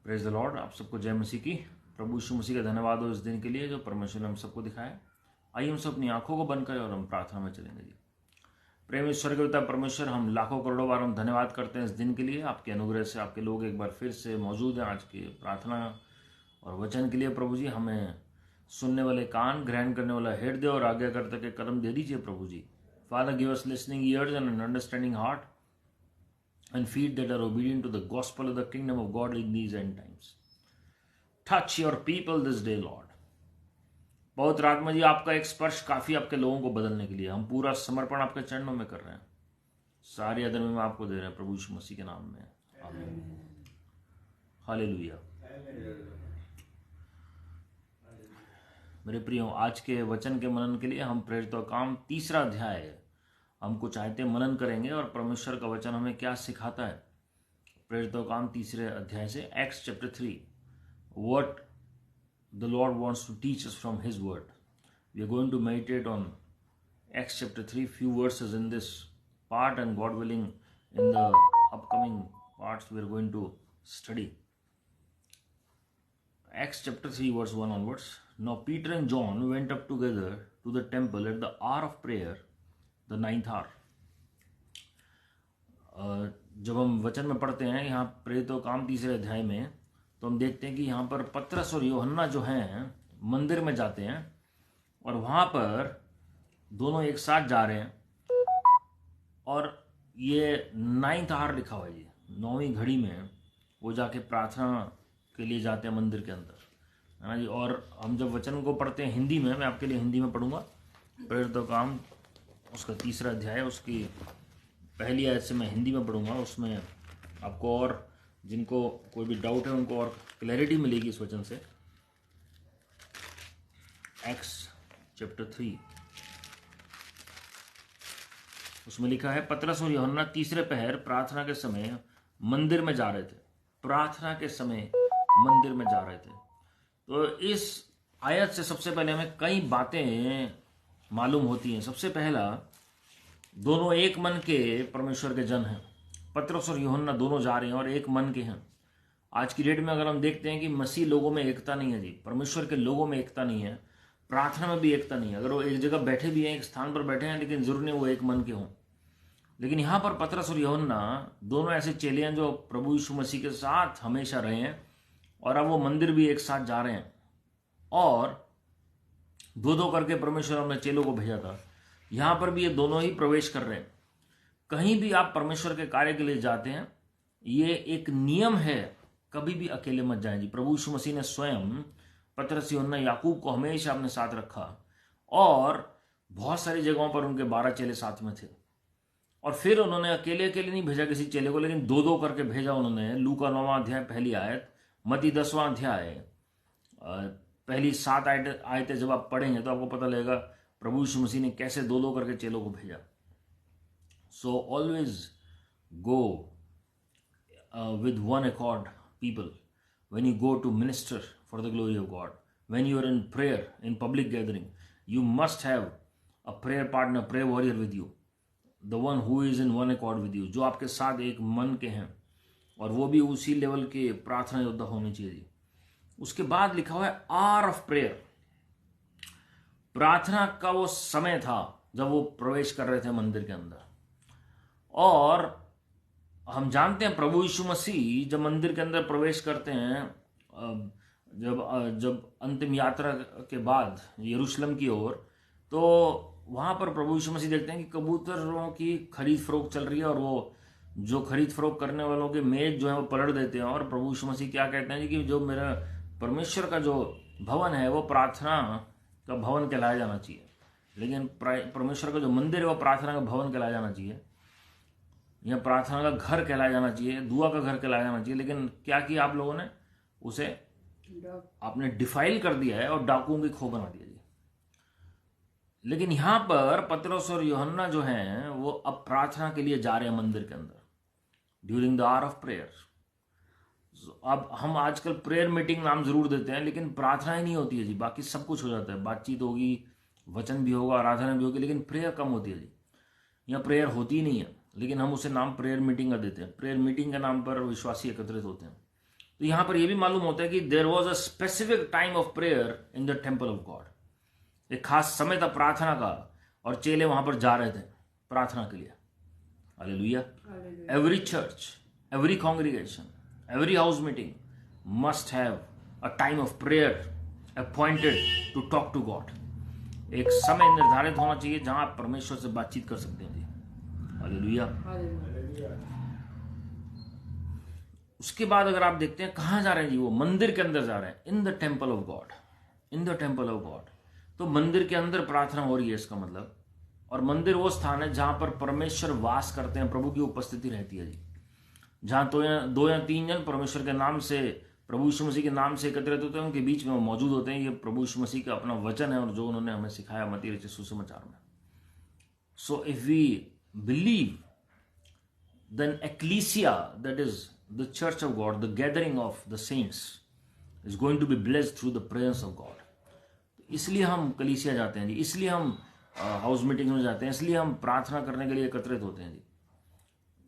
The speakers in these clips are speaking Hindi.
Praise the Lord. आप सबको जय मसीह की। प्रभु यीशु मसीह का धन्यवाद हो इस दिन के लिए जो परमेश्वर ने हम सबको दिखाया। आइए हम सब अपनी आंखों को बंद करें और हम प्रार्थना में चलेंगे। जी प्रेम ईश्वर के पिता परमेश्वर, हम लाखों करोड़ों बार हम धन्यवाद करते हैं इस दिन के लिए। आपके अनुग्रह से आपके लोग एक बार फिर से मौजूद हैं आज की प्रार्थना और वचन के लिए। प्रभु जी हमें सुनने वाले कान, ग्रहण करने वाला हृदय और आज्ञाकर्ता के कदम दे दीजिए प्रभु जी। Father give us listening ears and an understanding heart and feet that are obedient to the gospel of the kingdom of God in these end times. Touch your people this day, Lord. बहुत रात में जी आपका एक स्पर्श काफी आपके लोगों को बदलने के लिए हम पूरा समर्पण आपके चरणों में कर रहे हैं। सारी आदर में आपको दे रहे हैं प्रभु यीशु मसीह के नाम में, आमीन। हालेलुया। मेरे प्रियो, आज के वचन के मनन के लिए हम प्रेरितों का काम 3 अध्याय हम कुछ आयतें मनन करेंगे और परमेश्वर का वचन हमें क्या सिखाता है। प्रेरितों का काम 3 अध्याय से Acts chapter 3, what the Lord wants to teach us from his word. We are going to meditate on Acts chapter 3, few verses in this part, and God willing in the upcoming parts we are going to study Acts chapter 3 verse 1 onwards. Now Peter and John went up together to the temple at the hour of prayer, the 9th hour. जब हम वचन में पढ़ते हैं यहाँ प्रेरितों काम 3 अध्याय में, तो हम देखते हैं कि यहाँ पर पतरस और यूहन्ना जो हैं मंदिर में जाते हैं और वहाँ पर दोनों एक साथ जा रहे हैं और ये 9th hour लिखा हुआ है जी, 9वीं घड़ी में वो जाके प्रार्थना के लिए जाते हैं मंदिर के अंदर, है ना जी। और हम जब वचन को पढ़ते हैं हिंदी में, मैं आपके लिए हिंदी में पढ़ूंगा। प्रेरितों काम उसका 3 अध्याय, उसकी पहली आयत से मैं हिंदी में पढ़ूंगा। उसमें आपको और जिनको कोई भी डाउट है उनको और क्लैरिटी मिलेगी इस वचन से। एक्ट्स चैप्टर 3 उसमें लिखा है, पतरस और यूहन्ना तीसरे पहर प्रार्थना के समय मंदिर में जा रहे थे। प्रार्थना के समय मंदिर में जा रहे थे। तो इस आयत से सबसे पहले हमें कई बातें मालूम होती हैं। सबसे पहला, दोनों एक मन के परमेश्वर के जन हैं। पतरस और यूहन्ना दोनों जा रहे हैं और एक मन के हैं। आज की डेट में अगर हम देखते हैं कि मसीह लोगों में एकता नहीं है जी, परमेश्वर के लोगों में एकता नहीं है, प्रार्थना में भी एकता नहीं है। अगर वो एक जगह बैठे भी हैं, एक स्थान पर बैठे हैं, लेकिन जरूर नहीं वो एक मन के हों। लेकिन यहाँ पर पतरस और यूहन्ना दोनों ऐसे चेले हैं जो प्रभु यीशु मसीह के साथ हमेशा रहे हैं और अब वो मंदिर भी एक साथ जा रहे हैं और 2-2 करके परमेश्वर ने चेलों को भेजा था। यहाँ पर भी ये दोनों ही प्रवेश कर रहे हैं। कहीं भी आप परमेश्वर के कार्य के लिए जाते हैं, ये एक नियम है, कभी भी अकेले मत जाएं जी। प्रभु यीशु मसीह ने स्वयं पतरस, यूहन्ना, याकूब को हमेशा अपने साथ रखा और बहुत सारी जगहों पर उनके 12 चेले साथ में थे। और फिर उन्होंने अकेले अकेले नहीं भेजा किसी चेले को, लेकिन 2-2 करके भेजा उन्होंने। लूका 9वां अध्याय पहली आयत, मत्ती 10वां अध्याय पहली 7 आयतें जब आप पढ़ेंगे तो आपको पता लगेगा प्रभु यीशु मसीह ने कैसे 2-2 करके चेलों को भेजा। So always go with one accord people when you go to minister for the glory of God. When you are in prayer in public gathering, you must have a prayer partner, prayer warrior with you, the one who is in one accord with you, जो आपके साथ एक मन के हैं और वो भी उसी लेवल के प्रार्थना योद्धा होने चाहिए जी। उसके बाद लिखा हुआ है आवर ऑफ प्रेयर। प्रार्थना का वो समय था जब वो प्रवेश कर रहे थे मंदिर के अंदर। और हम जानते हैं प्रभु यीशु मसीह जब मंदिर के अंदर प्रवेश करते हैं, जब अंतिम यात्रा के बाद यरूशलेम की ओर, तो वहां पर प्रभु यीशु मसीह देखते हैं कि कबूतरों की खरीद फरोख्त चल रही है और वो जो खरीद फरोख्त करने वालों के मेज जो है वो पलट देते हैं। और प्रभु यीशु मसीह क्या कहते हैं कि जो मेरा परमेश्वर का जो भवन है वो प्रार्थना का भवन कहलाया जाना चाहिए, लेकिन परमेश्वर का जो मंदिर है वो प्रार्थना का भवन कहलाया जाना चाहिए, या प्रार्थना का घर कहलाया जाना चाहिए, दुआ का घर कहलाया जाना चाहिए। लेकिन क्या किया आप लोगों ने, उसे आपने डिफाइल कर दिया है और डाकुओं की खो बना दिया जी। लेकिन यहां पर पतरस और यूहन्ना जो हैं वो अब प्रार्थना के लिए जा रहे हैं मंदिर के अंदर during the hour of prayer. अब हम आजकल प्रेयर मीटिंग नाम जरूर देते हैं, लेकिन प्रार्थना ही नहीं होती है जी। बाकी सब कुछ हो जाता है, बातचीत होगी, वचन भी होगा, आराधना भी होगी, लेकिन प्रेयर कम होती है जी। यहाँ प्रेयर होती ही नहीं है, लेकिन हम उसे नाम प्रेयर मीटिंग का देते हैं। प्रेयर मीटिंग के नाम पर विश्वासी एकत्रित होते हैं। तो यहां पर यह भी मालूम होता है कि there was a specific time of prayer in the temple of God. एक खास समय था प्रार्थना का, और चेले वहां पर जा रहे थे प्रार्थना के लिए। Hallelujah. Every church, every congregation, every house meeting must have a time of prayer appointed to talk to God. एक समय निर्धारित होना चाहिए जहां आप परमेश्वर से बातचीत कर सकते हैं जी। हालेलुया। उसके बाद अगर आप देखते हैं कहां जा रहे हैं जी, वो मंदिर के अंदर जा रहे हैं, इन the temple of God, in the temple of God. तो मंदिर के अंदर प्रार्थना हो रही है इसका मतलब। और मंदिर वो स्थान है जहां पर परमेश्वर वास करते हैं, प्रभु की उपस्थिति रहती है जी। जहां दो या तीन जन परमेश्वर के नाम से, प्रभु यीशु मसीह के नाम से एकत्रित होते हैं, उनके बीच में वो मौजूद होते हैं। ये प्रभु यीशु मसीह का अपना वचन है और जो उन्होंने हमें सिखाया मत्ती रचित सुसमाचार में। So if we believe, then ecclesia, that is the church of God, the gathering of the saints is going to be blessed through the presence of God. इसलिए हम कलीसिया जाते हैं जी, इसलिए हम हाउस मीटिंग में जाते हैं, इसलिए हम प्रार्थना करने के लिए एकत्रित होते हैं जी।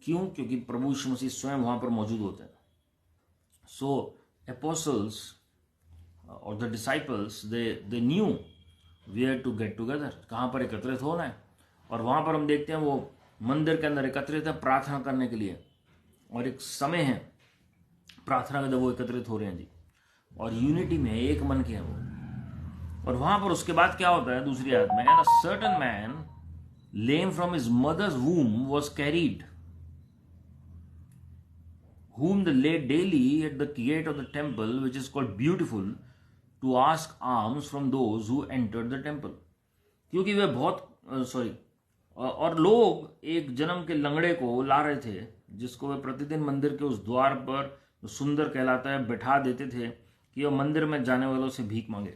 क्यों? क्योंकि प्रभु यीशु मसीह स्वयं वहां पर मौजूद होते हैं। सो apostles और the disciples they knew where to get together, कहां पर एकत्रित होना है। और वहां पर हम देखते हैं वो मंदिर के अंदर एकत्रित है प्रार्थना करने के लिए, और एक समय है प्रार्थना का जब वो एकत्रित हो रहे हैं जी, और यूनिटी में एक मन के हैं वो। और वहां पर उसके बाद क्या होता है दूसरी आयत में, and a certain man lame from his mother's womb was carried, whom they laid daily at the gate of the temple, which is called Beautiful, to ask alms from those who entered the temple. क्योंकि वे बहुत और लोग एक जन्म के लंगड़े को ला रहे थे, जिसको वे प्रतिदिन मंदिर के उस द्वार पर, जो सुंदर कहलाता है, बैठा देते थे कि वह मंदिर में जाने वालों से भीख मांगे।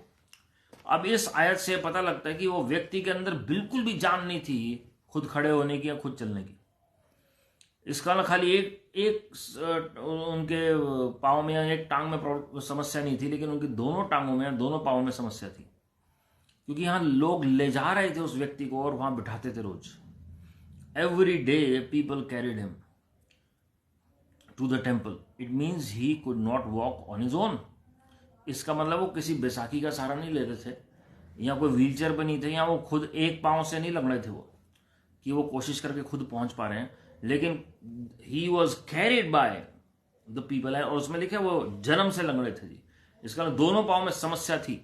अब इस आयत से पता लगता है कि वो व्यक्ति के अंदर बिल्कुल भी जान नहीं थी खुद खड़े होने की या खुद चलने की। इसका ना खाली एक उनके पाँव में या एक टांग में समस्या नहीं थी, लेकिन उनकी दोनों टांगों में, दोनों पाँव में समस्या थी। क्योंकि यहाँ लोग ले जा रहे थे उस व्यक्ति को और वहां बिठाते थे रोज। Every day people carried him to the temple. It means he could not walk on his own. इसका मतलब वो किसी बैसाखी का सहारा नहीं लेते थे, या कोई व्हीलचेयर पर नहीं थे, या वो खुद एक पाँव से नहीं लग रहे थे वो, कि वो कोशिश करके खुद पहुंच पा रहे हैं, लेकिन he was carried by the people है। और उसमें लिखा वो जन्म से लंगड़े थे जी। इसका मतलब दोनों पाँव में समस्या थी,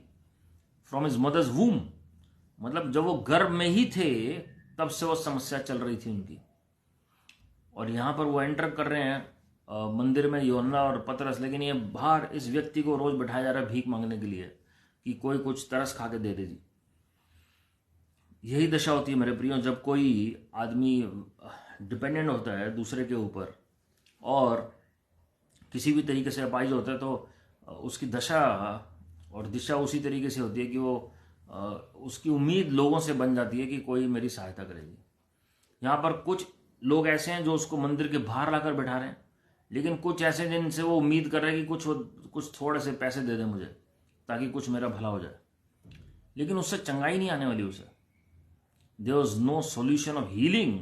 फ्रॉम हिज मदर्स वूम, मतलब जब वो गर्भ में ही थे तब से वो समस्या चल रही थी उनकी। और यहां पर वो एंटर कर रहे हैं मंदिर में, यूहन्ना और पतरस, लेकिन ये बाहर इस व्यक्ति को रोज बैठाया जा रहा है भीख मांगने के लिए कि कोई कुछ तरस खा के दे दे जी। यही दशा होती है मेरे प्रियो, जब कोई आदमी डिपेंडेंट होता है दूसरे के ऊपर और किसी भी तरीके से अपाहिज होता है, तो उसकी दशा और दिशा उसी तरीके से होती है कि वो उसकी उम्मीद लोगों से बन जाती है कि कोई मेरी सहायता करेगी। यहाँ पर कुछ लोग ऐसे हैं जो उसको मंदिर के बाहर लाकर बैठा रहे हैं, लेकिन कुछ ऐसे जिनसे वो उम्मीद कर रहे हैं कि कुछ थोड़े से पैसे दे दें मुझे ताकि कुछ मेरा भला हो जाए, लेकिन उससे चंगाई नहीं आने वाली उसे। There was no solution of healing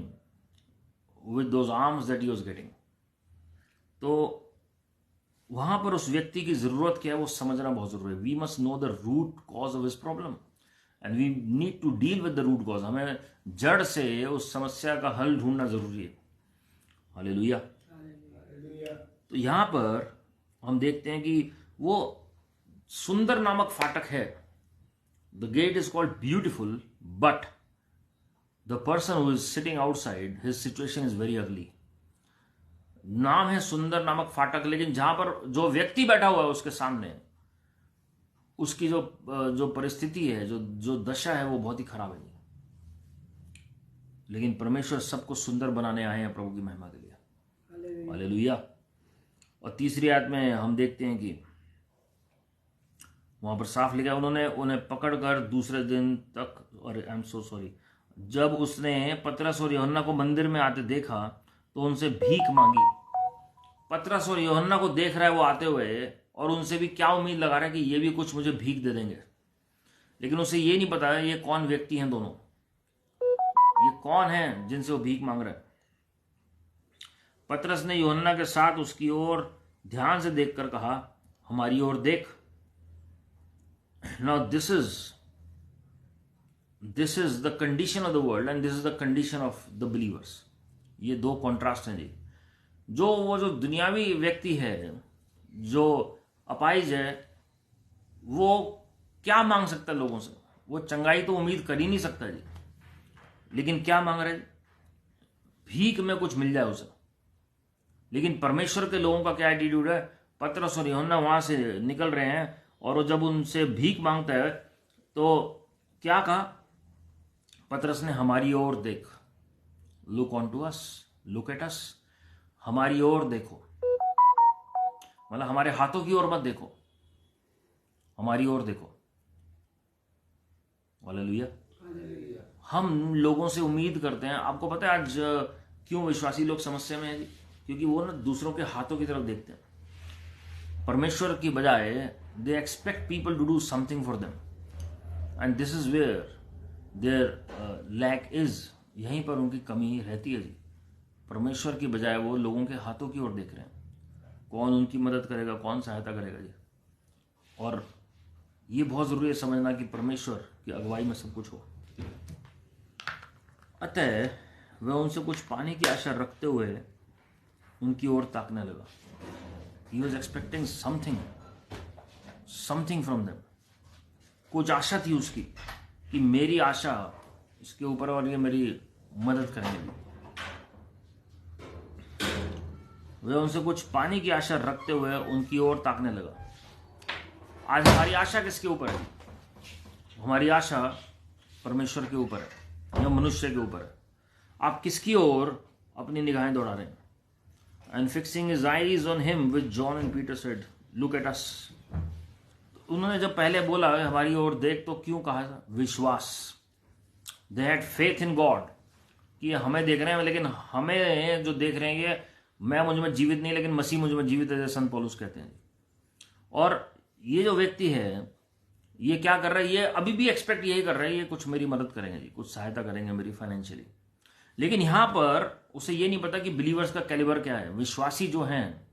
with those arms that he was getting. तो वहां पर उस व्यक्ति की जरूरत क्या है वो समझना बहुत जरूरी है। We must know the root cause of his problem and we need to deal with the root cause. हमें जड़ से उस समस्या का हल ढूंढना जरूरी है। हालेलुया। तो यहां पर हम देखते हैं कि वो सुंदर नामक फाटक है। The gate is called beautiful, but the person who is sitting outside, his situation is very ugly. नाम है सुंदर नामक फाटक, लेकिन जहां पर जो व्यक्ति बैठा हुआ है उसके सामने, उसकी जो परिस्थिति है, जो दशा है, वो बहुत ही खराब है। लेकिन परमेश्वर सबको सुंदर बनाने आए हैं प्रभु की महिमा के लिए। हालेलुया। और तीसरी आयत में हम देखते हैं कि वहां पर साफ लिखा है, उन्होंने उन्हें पकड़कर दूसरे दिन तक, और आई एम सो सॉरी, जब उसने पतरस और यूहन्ना को मंदिर में आते देखा तो उनसे भीख मांगी। पतरस और यूहन्ना को देख रहा है वो आते हुए, और उनसे भी क्या उम्मीद लगा रहा है कि ये भी कुछ मुझे भीख दे देंगे, लेकिन उसे ये नहीं पता ये कौन व्यक्ति हैं दोनों, ये कौन है जिनसे वो भीख मांग रहा है। पतरस ने यूहन्ना के साथ उसकी ओर ध्यान से देखकर कहा, हमारी ओर देख। Now this is the condition of the world and this is the condition of the believers. ये दो कॉन्ट्रास्ट हैं जी। जो दुनियावी व्यक्ति है, जो अपाइज है, वो क्या मांग सकता है लोगों से? वो चंगाई तो उम्मीद कर ही नहीं सकता जी। लेकिन क्या मांग रहे? भीख में कुछ मिल जाए उसे। लेकिन परमेश्वर के लोगों का क्या एटीट्यूड है? पतरस और यूहन्ना वहां से निकल रहे हैं और वो जब उनसे भीख मांगता है तो क्या कहा पतरस ने? हमारी ओर देख। Look on to us, look at us. हमारी ओर देखो, मतलब हमारे हाथों की ओर मत देखो, हमारी ओर देखो। हालेलुया। हम लोगों से उम्मीद करते हैं। आपको पता है आज क्यों विश्वासी लोग समस्या में हैं जी? क्योंकि वो ना दूसरों के हाथों की तरफ देखते हैं, परमेश्वर की बजाय they expect people to do something for them and this is where their lack is. यहीं पर उनकी कमी रहती है जी। परमेश्वर की बजाय वो लोगों के हाथों की ओर देख रहे हैं, कौन उनकी मदद करेगा, कौन सहायता करेगा जी। और ये बहुत जरूरी है समझना कि परमेश्वर की अगुवाई में सब कुछ हो। अतः वह उनसे कुछ पाने की आशा रखते हुए उनकी ओर ताकने लगा। He was expecting something from them. कुछ आशा थी उसकी कि मेरी आशा इसके ऊपर और ये मेरी मदद करेंगे। वह उनसे कुछ पाने की आशा रखते हुए उनकी ओर ताकने लगा। आज हमारी आशा किसके ऊपर है? हमारी आशा परमेश्वर के ऊपर है या मनुष्य के ऊपर है? आप किसकी ओर अपनी निगाहें दौड़ा रहे हैं? And fixing his eyes on him, which John and Peter said, look at us. उन्होंने जब पहले बोला हमारी ओर देख, तो क्यों कहा था? विश्वास। They had faith in God कि हमें देख रहे हैं, लेकिन हमें जो देख रहे हैं ये मैं मुझ में जीवित नहीं, लेकिन मसीह मुझ में जीवित है, जैसे संत पौलुस कहते हैं। और ये जो व्यक्ति है ये क्या कर रहा है? ये अभी भी एक्सपेक्ट यही कर रहा है, ये कुछ मेरी मदद करेंगे जी, कुछ सहायता करेंगे मेरी फाइनेंशियली। लेकिन यहां पर उसे ये नहीं पता कि बिलीवर्स का कैलिबर क्या है। विश्वासी जो हैं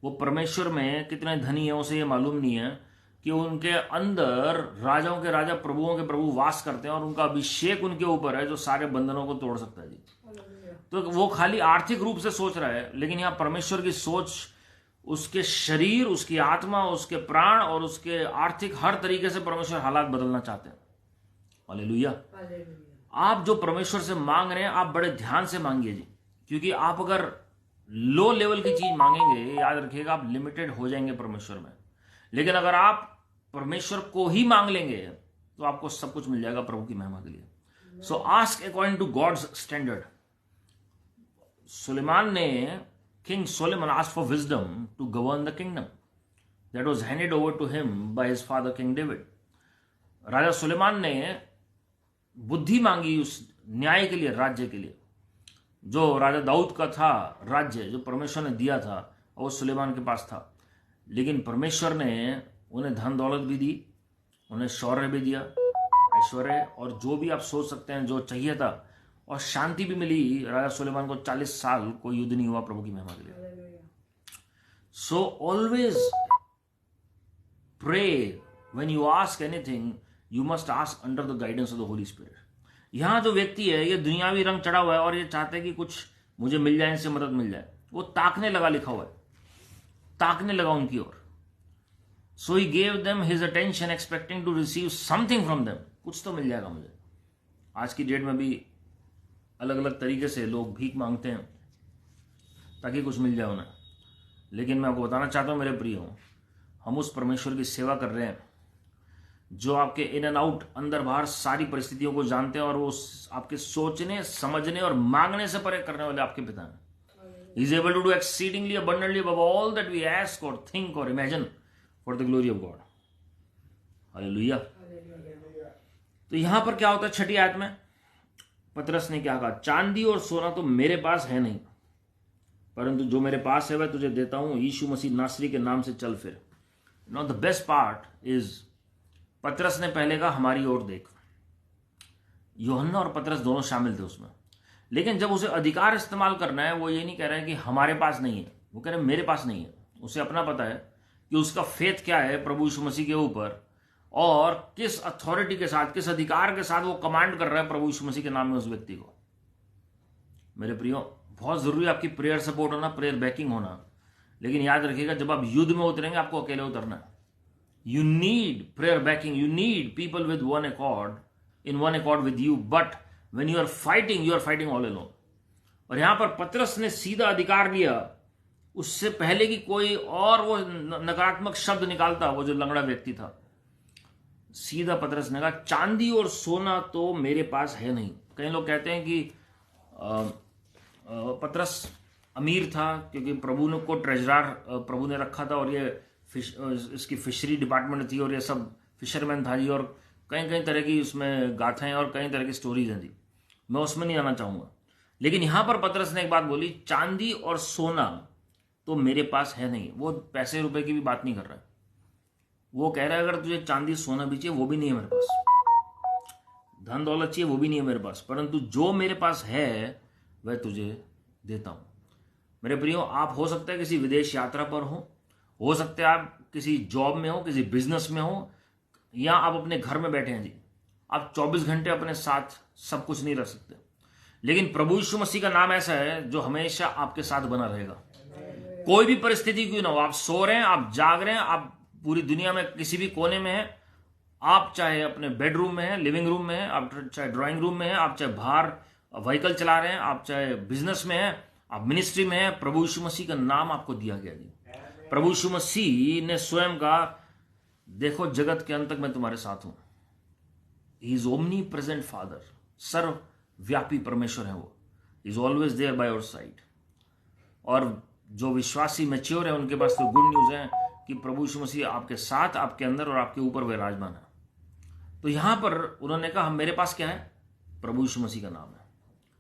वो परमेश्वर में कितने धनी है, उसे ये मालूम नहीं है कि उनके अंदर राजाओं के राजा, प्रभुओं के प्रभु वास करते हैं और उनका अभिषेक उनके ऊपर है जो सारे बंधनों को तोड़ सकता है जी। तो वो खाली आर्थिक रूप से सोच रहा है, लेकिन यहाँ परमेश्वर की सोच उसके शरीर, उसकी आत्मा, उसके प्राण और उसके आर्थिक हर तरीके से परमेश्वर हालात बदलना चाहते हैं। हालेलुया। आप जो परमेश्वर से मांग रहे हैं आप बड़े ध्यान से मांगिए जी, क्योंकि आप अगर लो लेवल की चीज मांगेंगे, याद रखिएगा आप लिमिटेड हो जाएंगे परमेश्वर में। लेकिन अगर आप परमेश्वर को ही मांग लेंगे तो आपको सब कुछ मिल जाएगा प्रभु की महिमा के लिए। So ask according to God's standard. सुलेमान ने, king Solomon asked for wisdom to govern the kingdom that was handed over to him by his father king David. राजा सुलेमान ने बुद्धि मांगी उस न्याय के लिए, राज्य के लिए। जो राजा दाऊद का था राज्य, जो परमेश्वर ने दिया था, और सुलेमान के पास था। लेकिन परमेश्वर ने उन्हें धन दौलत भी दी, उन्हें शौर्य भी दिया, ऐश्वर्य और जो भी आप सोच सकते हैं जो चाहिए था, और शांति भी मिली। राजा सुलेमान को 40 साल कोई युद्ध नहीं हुआ प्रभु की महिमा के लिए। So always pray when you ask anything, you must ask under the guidance of the Holy Spirit. यहां जो व्यक्ति है ये दुनियावी रंग चढ़ा हुआ है और ये चाहते हैं कि कुछ मुझे मिल जाए, इनसे मदद मिल जाए। वो ताकने लगा, लिखा हुआ है, ताकने लगा उनकी ओर। So he gave them his attention expecting to receive something from them. कुछ तो मिल जाएगा मुझे। आज की डेट में भी अलग अलग तरीके से लोग भीख मांगते हैं ताकि कुछ मिल जाए उन्हें। लेकिन मैं आपको बताना चाहता हूं मेरे प्रियो, हम उस परमेश्वर की सेवा कर रहे हैं जो आपके इन एंड आउट, अंदर बाहर सारी परिस्थितियों को जानते हैं, और वो आपके सोचने, समझने और मांगने से परे करने वाले आपके पिता हैं। He is able to do exceedingly abundantly above all that we ask or think or imagine for the glory of God. Hallelujah. तो यहां पर क्या होता है? 6ठी आयत में पतरस ने क्या कहा? चांदी और सोना तो मेरे पास है नहीं, परंतु जो मेरे पास है वह तुझे देता हूं। यीशु मसीह नासरी के नाम से चल फिर। Now the best part is, पतरस ने पहले कहा हमारी ओर देख। यूहन्ना और पतरस दोनों शामिल थे उसमें। लेकिन जब उसे अधिकार इस्तेमाल करना है, वो ये नहीं कह रहे हैं कि हमारे पास नहीं है, वो कह रहे हैं मेरे पास नहीं है। उसे अपना पता है कि उसका फेथ क्या है प्रभु यीशु मसीह के ऊपर, और किस अथॉरिटी के साथ, किस अधिकार के साथ वो कमांड कर रहा है प्रभु यीशु मसीह के नाम में उस व्यक्ति को। मेरे प्रियो, बहुत जरूरी है आपकी प्रेयर सपोर्ट होना, प्रेयर बैकिंग होना, लेकिन याद रखिएगा जब आप युद्ध में उतरेंगे आपको अकेले उतरना है। You need prayer backing, you need people with one accord, in one accord with you, but when you are fighting all alone. और यहां पर पतरस ने सीधा अधिकार लिया, उससे पहले कि कोई और वो नकारात्मक शब्द निकालता, वो जो लंगड़ा व्यक्ति था, सीधा पतरस ने कहा चांदी और सोना तो मेरे पास है नहीं। कई लोग कहते हैं कि पतरस अमीर था क्योंकि प्रभु ने को ट्रेजरर प्रभु ने रखा था, और ये इसकी फिशरी डिपार्टमेंट थी, और ये सब फिशरमैन था जी, और कई कई तरह की उसमें गाथाएं और कई तरह की स्टोरीज हैं जी, मैं उसमें नहीं आना चाहूंगा। लेकिन यहां पर पतरस ने एक बात बोली, चांदी और सोना तो मेरे पास है नहीं। वो पैसे रुपए की भी बात नहीं कर रहा है, वो कह रहा है अगर तुझे चांदी सोना भी चाहिए वो भी नहीं है मेरे पास, धन दौलत चाहिए वो भी नहीं है मेरे पास, परंतु जो मेरे पास है वह तुझे देता हूं। मेरे प्रियो, आप हो सकता है किसी विदेश यात्रा पर हो सकता है आप किसी जॉब में हो, किसी बिजनेस में हो, या आप अपने घर में बैठे हैं जी। आप 24 घंटे अपने साथ सब कुछ नहीं रख सकते, लेकिन प्रभु यीशु मसीह का नाम ऐसा है जो हमेशा आपके साथ बना रहेगा। कोई भी परिस्थिति क्यों ना हो, आप सो रहे हैं, आप जाग रहे हैं, आप पूरी दुनिया में किसी भी कोने में हैं, आप चाहे अपने बेडरूम में हैं, लिविंग रूम में हैं, आप चाहे ड्राइंग रूम में हैं, आप चाहे बाहर व्हीकल चला रहे हैं, आप चाहे बिजनेस में हैं, आप मिनिस्ट्री में हैं, प्रभु यीशु मसीह का नाम आपको दिया गया जी। प्रभु यीशु मसीह ने स्वयं कहा, देखो जगत के अंत तक मैं तुम्हारे साथ हूं। He is omnipresent father, सर्वव्यापी परमेश्वर है वो, is always there by our side. और जो विश्वासी मैच्योर है उनके पास तो गुड न्यूज है कि प्रभु यीशु मसीह आपके साथ, आपके अंदर और आपके ऊपर विराजमान है। तो यहां पर उन्होंने कहा मेरे पास क्या है, प्रभु यीशु मसीह का नाम है।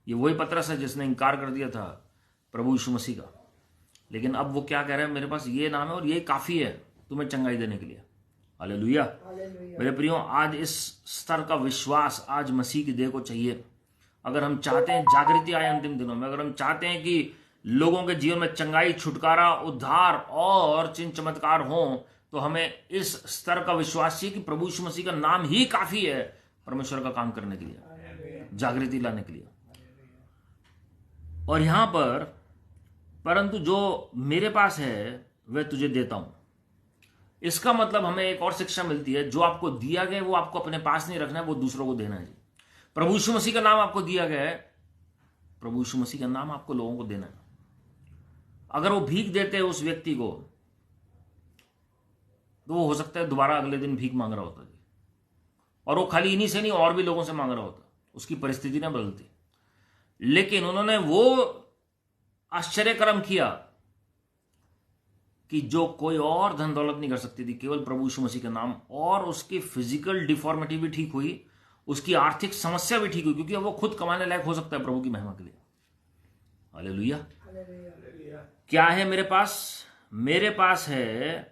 ये वही पतरस है जिसने इनकार कर दिया था प्रभु यीशु मसीह का, लेकिन अब वो क्या कह रहे हैं, मेरे पास ये नाम है और ये काफी है तुम्हें चंगाई देने के लिए। हालेलुया। मेरे प्रियो, आज इस स्तर का विश्वास आज मसीह की देह को चाहिए। अगर हम चाहते हैं जागृति आए अंतिम दिनों में, अगर हम चाहते हैं कि लोगों के जीवन में चंगाई, छुटकारा, उद्धार और चिन्ह चमत्कार हो, तो हमें इस स्तर का विश्वास चाहिए कि प्रभु यीशु मसीह का नाम ही काफी है परमेश्वर का काम करने के लिए, जागृति लाने के लिए। और यहां पर परंतु जो मेरे पास है वह तुझे देता हूं, इसका मतलब हमें एक और शिक्षा मिलती है, जो आपको दिया गया वो आपको अपने पास नहीं रखना है, वो दूसरों को देना है जी। प्रभु यीशु मसीह का नाम आपको दिया गया है, प्रभु यीशु मसीह का नाम आपको लोगों को देना है। अगर वो भीख देते हैं उस व्यक्ति को, तो वो हो सकता है दोबारा अगले दिन भीख मांग रहा होता जी, और वो खाली इन्हीं से नहीं और भी लोगों से मांग रहा होता, उसकी परिस्थिति ना बदलती। लेकिन उन्होंने वो आश्चर्य कर्म किया कि जो कोई और धन दौलत नहीं कर सकती थी, केवल प्रभु यीशु मसीह का नाम, और उसकी फिजिकल डिफॉर्मिटी भी ठीक हुई, उसकी आर्थिक समस्या भी ठीक हुई, क्योंकि अब वो खुद कमाने लायक हो सकता है प्रभु की महिमा के लिए। हालेलुया। क्या है मेरे पास? मेरे पास है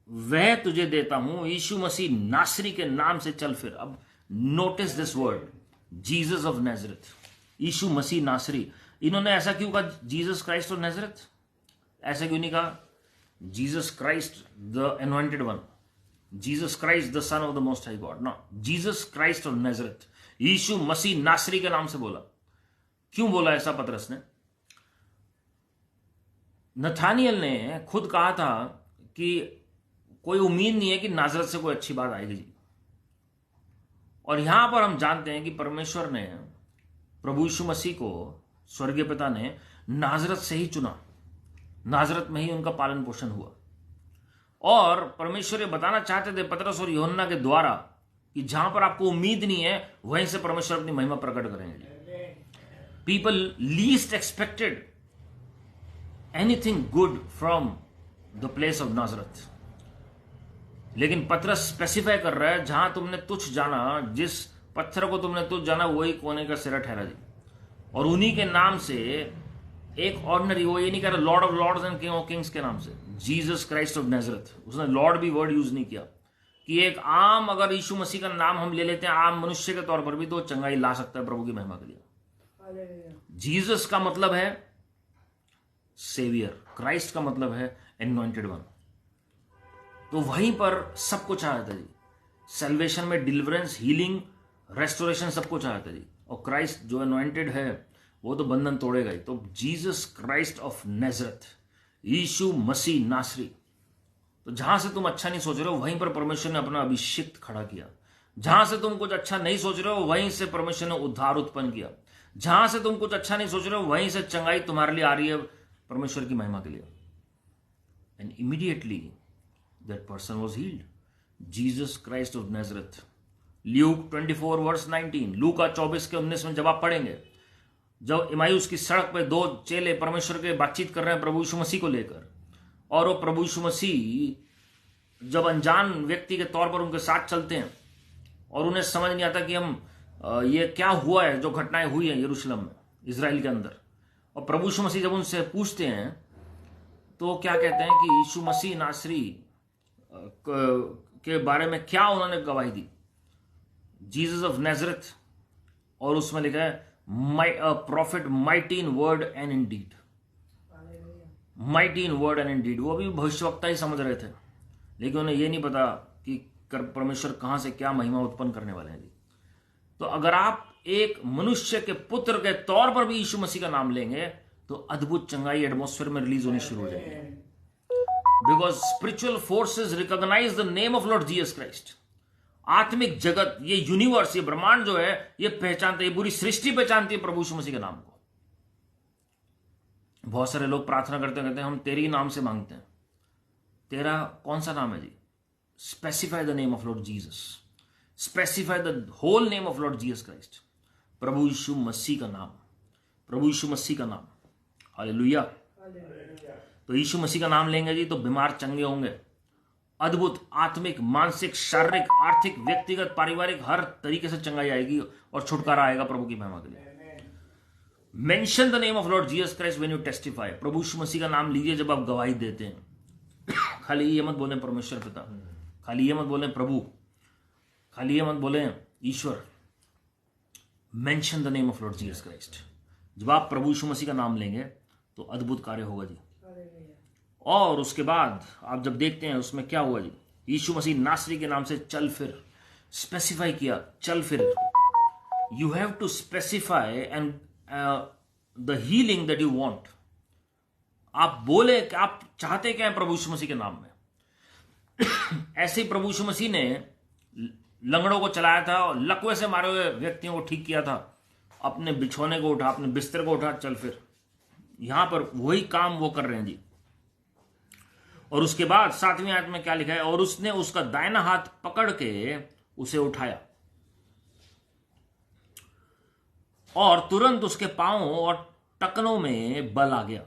वह तुझे देता हूं, यीशु मसीह नासरी के नाम से चल फिर। अब notice this word, Jesus of Nazareth, यीशु मसीह नासरी। इन्होंने ऐसा क्यों कहा जीसस क्राइस्ट ऑफ नाजरेथ? ऐसा क्यों नहीं कहा Jesus Christ the anointed one, Jesus Christ the son of the most high God? No, Jesus Christ of Nazareth, यीशु मसीह नासरी के नाम से बोला। क्यों बोला ऐसा पतरस ने? नथानियल ने खुद कहा था कि कोई उम्मीद नहीं है कि नाजरत से कोई अच्छी बात आएगी जी। और यहां पर हम जानते हैं कि परमेश्वर ने प्रभु यीशु मसीह को, स्वर्गीय पिता ने नाजरत से ही चुना, नाजरत में ही उनका पालन पोषण हुआ। और परमेश्वर ये बताना चाहते थे पतरस और यूहन्ना के द्वारा कि जहां पर आपको उम्मीद नहीं है वहीं से परमेश्वर अपनी महिमा प्रकट करेंगे। People least expected anything good from the place of Nazareth, लेकिन पतरस स्पेसिफाई कर रहा है जहां तुमने तुच्छ जाना, जिस पत्थर को तुमने तुच्छ जाना वही कोने का सिरा ठहरा जी। और उन्हीं के नाम से एक ऑर्डिनरी, वो ये नहीं कह रहा Lord of lords and King of kings के नाम से, जीसस क्राइस्ट ऑफ नाजरेथ। उसने लॉर्ड भी वर्ड यूज नहीं किया कि एक आम, अगर यीशु मसीह का नाम हम ले लेते हैं आम मनुष्य के तौर पर भी, तो चंगाई ला सकता है प्रभु की महिमा के लिए। जीसस का मतलब है सेवियर, क्राइस्ट का मतलब है एनॉइंटेड वन। तो वहीं पर सब कुछ आया था जी, सेल्वेशन में डिलीवरेंस, हीलिंग, रेस्टोरेशन, सब कुछ आया था जी। और क्राइस्ट जो अनॉइंटेड है वो तो बंधन तोड़ेगा ही। तो जीसस क्राइस्ट ऑफ नाज़रेथ, यीशु मसीह नासरी। तो जहां से तुम अच्छा नहीं सोच रहे हो वहीं पर परमेश्वर ने अपना अभिषिक्त खड़ा किया। जहां से तुम कुछ अच्छा नहीं सोच रहे हो वहीं से परमेश्वर ने उद्धार उत्पन्न किया। जहां से तुम कुछ अच्छा नहीं सोच रहे हो वहीं से चंगाई तुम्हारे लिए आ रही है परमेश्वर की महिमा के लिए। And immediately that person was healed, Jesus Christ of Nazareth. Luke 24 verse 19, लूका 24 के 19 में जब आप पढ़ेंगे, जब इमायूस की सड़क पे दो चेले परमेश्वर के बातचीत कर रहे हैं प्रभु यीशु मसीह को लेकर, और वो प्रभु यीशु मसीह जब अनजान व्यक्ति के तौर पर उनके साथ चलते हैं और उन्हें समझ नहीं आता कि हम ये क्या हुआ है, जो घटनाएं हुई हैं यरूशलेम में, इजराइल के अंदर। और प्रभु यीशु मसीह जब उनसे पूछते हैं तो क्या कहते हैं कि यीशु मसीह नासरी के बारे में क्या उन्होंने गवाही दी, जीसस ऑफ नाज़रेथ। और उसमें लिखा है prophet mighty in word and in deed, mighty in word and in deed. वो भी भविष्यवक्ता ही समझ रहे थे, लेकिन उन्हें ये नहीं पता कि परमेश्वर कहां से क्या महिमा उत्पन्न करने वाले हैं जी। तो अगर आप एक मनुष्य के पुत्र के तौर पर भी यीशु मसीह का नाम लेंगे तो अद्भुत चंगाई एटमॉस्फेयर में रिलीज होनी शुरू हो जाएगी। Because spiritual forces recognize the name of Lord Jesus Christ. आत्मिक जगत, ये यूनिवर्स, ये ब्रह्मांड जो है, ये पहचानते, ये पूरी सृष्टि पहचानती है प्रभु यीशु मसीह के नाम को। बहुत सारे लोग प्रार्थना करते हैं, कहते हैं हम तेरे ही नाम से मांगते हैं। तेरा कौन सा नाम है जी? Specify the name of Lord Jesus, specify the whole name of Lord Jesus Christ. प्रभु यीशु मसीह का नाम, प्रभु यीशु मसीह का नाम। हालेलुया। तो यीशु मसीह का नाम लेंगे जी तो बीमार चंगे होंगे। अद्भुत आत्मिक, मानसिक, शारीरिक, आर्थिक, व्यक्तिगत, पारिवारिक, हर तरीके से चंगाई आएगी और छुटकारा आएगा प्रभु की महिमा के लिए। Mention the name of Lord Jesus Christ when you testify. प्रभु यीशु मसीह का नाम लीजिए जब आप गवाही देते हैं। खाली ये मत बोलें परमेश्वर पिता, खाली ये मत बोलें प्रभु, खाली ये मत बोलें ईश्वर। Mention the name of Lord Jesus Christ. जब आप प्रभु यीशु मसीह का नाम लेंगे तो अद्भुत कार्य होगा जी। और उसके बाद आप जब देखते हैं उसमें क्या हुआ जी, यीशु मसीह नासरी के नाम से चल फिर, स्पेसिफाई किया, चल फिर। You have to specify and the healing that you want. आप बोले कि आप चाहते क्या है प्रभु यीशु मसीह के नाम में। ऐसे ही प्रभु यीशु मसीह ने लंगड़ों को चलाया था और लकवे से मारे हुए व्यक्तियों को ठीक किया था। अपने बिछौने को उठा, अपने बिस्तर को उठा, चल फिर। यहां पर वही काम वो कर रहे हैं जी। और उसके बाद 7वीं आयत में क्या लिखा है, और उसने उसका दाहिना हाथ पकड़ के उसे उठाया और तुरंत उसके पांवों और टखनों में बल आ गया।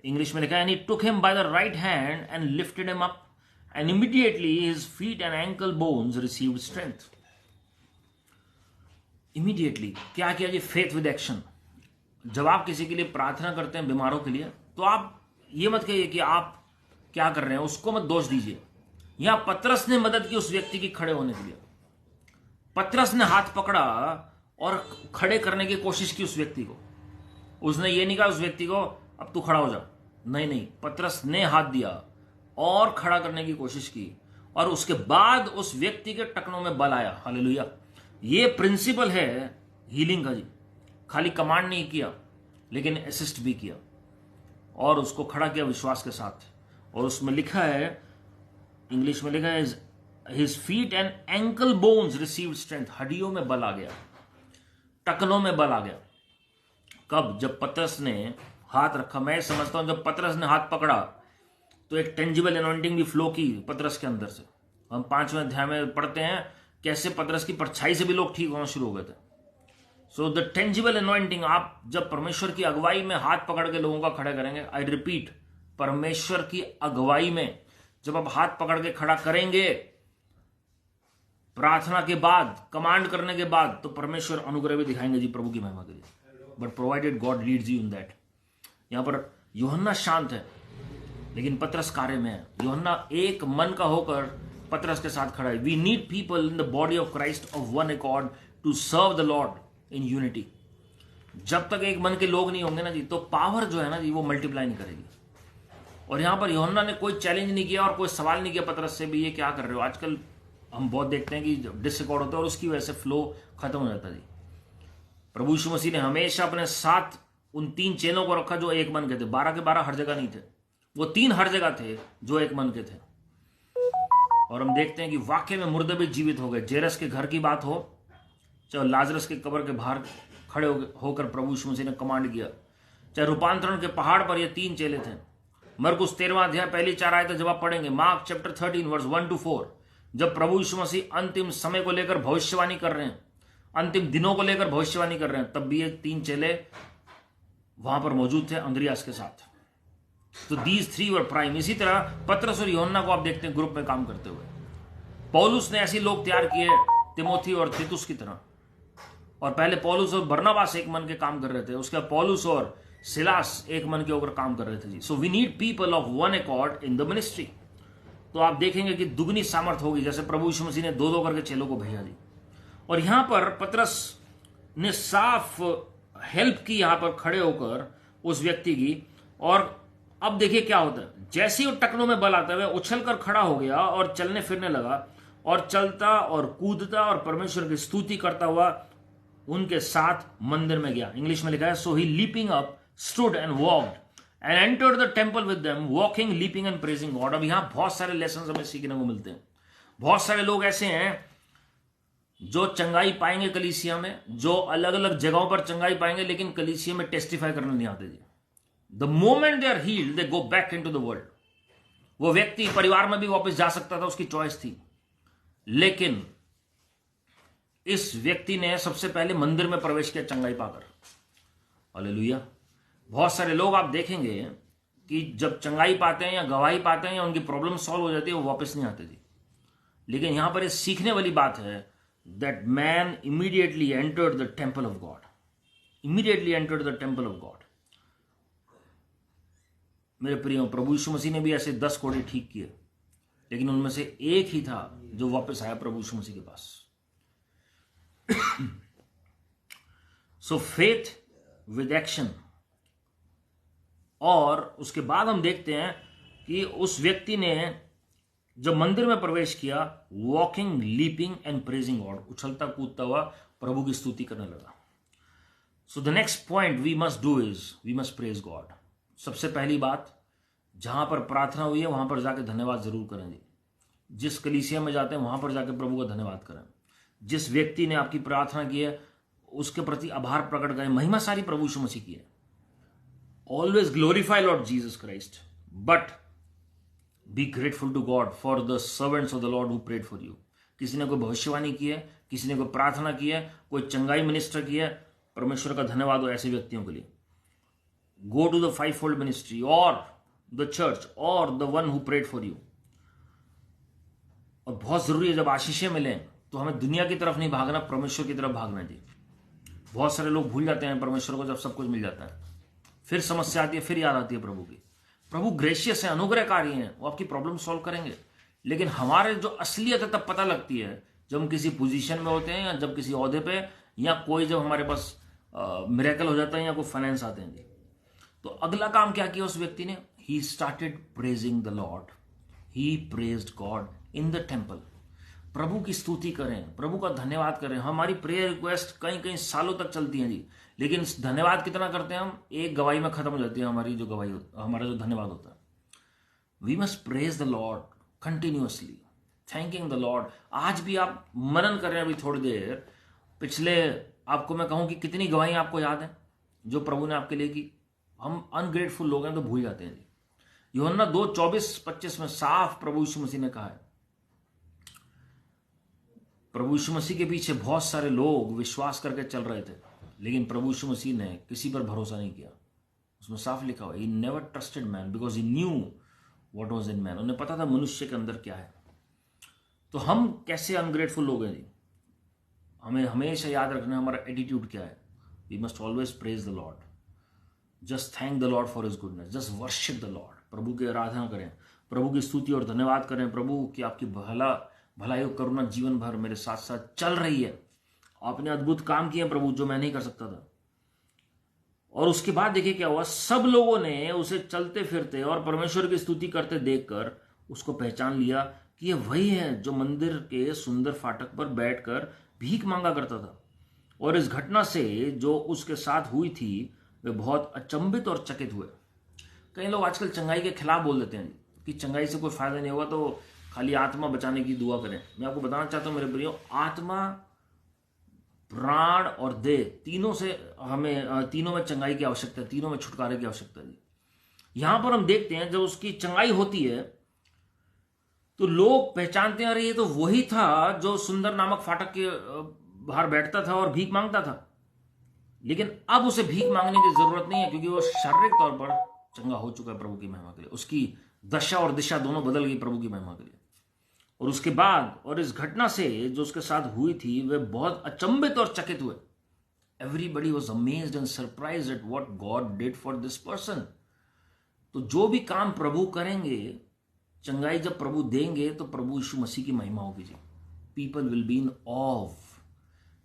इंग्लिश में लिखा है, he took him by the right hand and lifted him up, and immediately his feet and ankle bones received strength. Immediately क्या किया जी? Faith with action. जब आप किसी के लिए प्रार्थना करते हैं बीमारों के लिए, तो आप ये मत कहिए कि आप क्या कर रहे हैं, उसको मत दोष दीजिए। यहां पतरस ने मदद की उस व्यक्ति की खड़े होने के लिए। पतरस ने हाथ पकड़ा और खड़े करने की कोशिश की उस व्यक्ति को। उसने ये नहीं कहा उस व्यक्ति को अब तू खड़ा हो जा, नहीं, पतरस ने हाथ दिया और खड़ा करने की कोशिश की, और उसके बाद उस व्यक्ति के टखनों में बल आया। हालेलुया। ये प्रिंसिपल है हीलिंग का जी। खाली कमांड नहीं किया लेकिन असिस्ट भी किया और उसको खड़ा किया विश्वास के साथ। और उसमें लिखा है, इंग्लिश में लिखा है, his feet and ankle bones received strength. हड्डियों में बल आ गया, टखनों में बल आ गया। कब? जब पतरस ने हाथ रखा। मैं समझता हूं जब पतरस ने हाथ पकड़ा तो एक टेंजिबल एनॉइंटिंग भी फ्लो की पतरस के अंदर से। हम 5वें अध्याय में पढ़ते हैं कैसे पतरस की परछाई से भी लोग ठीक होना शुरू हो गए थे। सो द टेंजिबल एनॉइंटिंग, आप जब परमेश्वर की अगुवाई में हाथ पकड़ के लोगों का खड़े करेंगे, आई रिपीट, परमेश्वर की अगुवाई में जब आप हाथ पकड़ के खड़ा करेंगे प्रार्थना के बाद, कमांड करने के बाद, तो परमेश्वर अनुग्रह भी दिखाएंगे जी प्रभु की महिमा के लिए। But provided God leads you in that. यहां पर यूहन्ना शांत है लेकिन पतरस कार्य में है। यूहन्ना एक मन का होकर पतरस के साथ खड़ा है। We need people in the body of Christ of one accord to serve the Lord in unity. जब तक एक मन के लोग नहीं होंगे ना जी, तो पावर जो है ना जी वो मल्टीप्लाई नहीं करेगी। और यहां पर यूहन्ना ने कोई चैलेंज नहीं किया और कोई सवाल नहीं किया पतरस से भी, ये क्या कर रहे हो। आजकल हम बहुत देखते हैं कि डिसअकॉर्ड होता है और उसकी वजह से फ्लो खत्म हो जाता है जी। प्रभु यीशु मसीह ने हमेशा अपने साथ उन 3 चेलों को रखा जो एक मन के थे। 12 के 12 हर जगह नहीं थे, वो 3 हर जगह थे जो एक मन के थे। और हम देखते हैं कि वाकई में मुर्दे भी जीवित हो गए। जेरस के घर की बात हो, चाहे लाजरस के कब्र के बाहर खड़े होकर प्रभु यीशु मसीह ने कमांड किया, चाहे रूपांतरण के पहाड़ पर ये 3 चेले थे। मरकुस 13वां अध्याय पहली 4 आयतें जब आप पढ़ेंगे, मार्क चैप्टर 13 वर्स 1 to 4, जब प्रभु यीशु मसीह अंतिम समय को लेकर भविष्यवाणी कर रहे हैं, अंतिम दिनों को लेकर भविष्यवाणी कर रहे हैं, तब भी ये 3 चेले वहां पर मौजूद थे अंद्रियास के साथ। तो दीज 3 वर प्राइम। इसी तरह पतरस और यूहन्ना को आप देखते हैं ग्रुप में काम करते हुए। पौलुस ने ऐसे लोग तैयार किए तिमोथी और तीतुस की तरह। और पहले पौलुस और बरनबास एक मन के काम कर रहे थे, उसके बाद पौलुस और सिलास एक मन के ऊपर काम कर रहे थे जी। So we need people of one accord in the ministry. तो आप देखेंगे कि दुगनी सामर्थ होगी, जैसे प्रभु यीशु मसीह ने 2-2 करके चेलों को भेजा जी। और यहां पर पतरस ने साफ हेल्प की यहां पर खड़े होकर उस व्यक्ति की। और अब देखिए क्या होता है, जैसे ही वो टखनों में बल आता है वह उछल कर खड़ा हो गया और चलने फिरने लगा और चलता और कूदता और परमेश्वर की स्तुति करता हुआ उनके साथ मंदिर में गया। इंग्लिश में लिखा है, so he leaping up stood and walked and entered the temple with them walking leaping and praising God. अब यहां बहुत सारे लेसन हमें सीखने को मिलते हैं। बहुत सारे लोग ऐसे हैं जो चंगाई पाएंगे कलीसिया में, जो अलग अलग जगहों पर चंगाई पाएंगे, लेकिन कलीसिया में टेस्टिफाई करने नहीं आते जी। The moment they are healed they go back into the world. वो व्यक्ति परिवार में भी वापस जा सकता था, उसकी चॉइस थी, लेकिन इस व्यक्ति ने सबसे पहले मंदिर में प्रवेश किया चंगाई पाकर। हालेलुया। बहुत सारे लोग आप देखेंगे कि जब चंगाई पाते हैं या गवाही पाते हैं या उनकी प्रॉब्लम सॉल्व हो जाती है, वो वापस नहीं आते जी। लेकिन यहां पर ये सीखने वाली बात है that man immediately entered the temple of God, immediately entered the temple of God. मेरे प्रियो, प्रभु यीशु मसीह ने भी ऐसे 10 कोड़े ठीक किए, लेकिन उनमें से एक ही था जो वापस आया प्रभु यीशु मसीह के पास। So faith with action. और उसके बाद हम देखते हैं कि उस व्यक्ति ने जब मंदिर में प्रवेश किया, walking leaping and praising God, उछलता कूदता हुआ प्रभु की स्तुति करने लगा। So the next point we must do is we must praise God. सबसे पहली बात, जहां पर प्रार्थना हुई है वहां पर जाकर धन्यवाद जरूर करें जी। जिस कलीसिया में जाते हैं वहां पर जाकर प्रभु का धन्यवाद करें। जिस व्यक्ति ने आपकी प्रार्थना की है उसके प्रति आभार प्रकट करें। महिमा सारी प्रभु यीशु मसीह की है। Always glorify Lord Jesus Christ, but be grateful to God for the servants of the Lord who prayed for you. किसी ने कोई भविष्यवाणी की है, किसी ने कोई प्रार्थना की है, कोई चंगाई मिनिस्टर की है, परमेश्वर का धन्यवाद हो ऐसे व्यक्तियों के लिए। Go to the 5-fold ministry और द चर्च और the one who prayed for you. और बहुत जरूरी है, जब आशीषें मिलें तो हमें दुनिया की तरफ नहीं भागना, परमेश्वर की तरफ भागना जी। बहुत सारे लोग भूल जाते हैं परमेश्वर को जब सब कुछ मिल जाता है, फिर समस्या आती है, फिर याद आती है प्रभु की। प्रभु ग्रेशियस है, अनुग्रहकारी हैं, वो आपकी प्रॉब्लम सॉल्व करेंगे। लेकिन हमारे जो असलियत है तब पता लगती है जब हम किसी पोजीशन में होते हैं या जब किसी ओहदे पे, या कोई जब हमारे पास मिरेकल हो जाता है या कोई फाइनेंस आते हैं जी। तो अगला काम क्या किया उस व्यक्ति ने? He started praising the Lord. He praised God in the temple. प्रभु की स्तुति करें, प्रभु का धन्यवाद करें। हमारी प्रेयर रिक्वेस्ट कई कई सालों तक चलती हैं जी, लेकिन धन्यवाद कितना करते हैं हम? एक गवाही में खत्म हो जाती है हमारी जो गवाही, हमारा जो धन्यवाद होता है। We must praise the Lord continuously, thanking the Lord. आज भी आप मनन करें अभी थोड़ी देर, पिछले आपको मैं कहूं कि कितनी गवाही आपको याद है जो प्रभु ने आपके लिए की। हम अनग्रेटफुल लोग हैं तो भूल जाते हैं जी। यूहन्ना 2:24-25 में साफ प्रभु यीशु मसीह ने कहा है। प्रभु यीशु मसीह के पीछे बहुत सारे लोग विश्वास करके चल रहे थे, लेकिन प्रभु यीशु मसीह ने किसी पर भरोसा नहीं किया। उसमें साफ लिखा हुआ, he never trusted man because he knew what was in man. उन्हें पता था मनुष्य के अंदर क्या है। तो हम कैसे अनग्रेटफुल लोग हैं जी? हमें हमेशा याद रखना हमारा एटीट्यूड क्या है। We must always praise the Lord, just thank the Lord for his goodness, just worship the Lord. प्रभु की आराधना करें, प्रभु की स्तुति और धन्यवाद करें। प्रभु की आपकी भलाई और करुणा जीवन भर मेरे साथ साथ चल रही है। आपने अद्भुत काम किए प्रभु जो मैं नहीं कर सकता था। और उसके बाद देखिए क्या हुआ, सब लोगों ने उसे चलते फिरते और परमेश्वर की स्तुति करते देखकर उसको पहचान लिया कि ये वही है जो मंदिर के सुंदर फाटक पर बैठकर भीख मांगा करता था। और इस घटना से जो उसके साथ हुई थी वे बहुत अचंभित और चकित हुए। कई लोग आजकल चंगाई के खिलाफ बोल देते हैं कि चंगाई से कोई फायदा नहीं होगा, तो खाली आत्मा बचाने की दुआ करें। मैं आपको बताना चाहता हूं मेरे प्रियो, आत्मा, प्राण और देह तीनों से हमें तीनों में चंगाई की आवश्यकता है, तीनों में छुटकारे की आवश्यकता है। यहां पर हम देखते हैं जब उसकी चंगाई होती है तो लोग पहचानते हैं, अरे ये तो वही था जो सुंदर नामक फाटक के बाहर बैठता था और भीख मांगता था। लेकिन अब उसे भीख मांगने की जरूरत नहीं है, क्योंकि वो शारीरिक तौर पर चंगा हो चुका है प्रभु की महिमा के लिए। उसकी दशा और दिशा दोनों बदल गई प्रभु की महिमा के लिए। और उसके बाद और इस घटना से जो उसके साथ हुई थी वे बहुत अचंभित और चकित हुए। Everybody was amazed and surprised at what God did for this person. तो जो भी काम प्रभु करेंगे, चंगाई जब प्रभु देंगे, तो प्रभु यीशु मसीह की महिमा होगी जी। People will be in awe,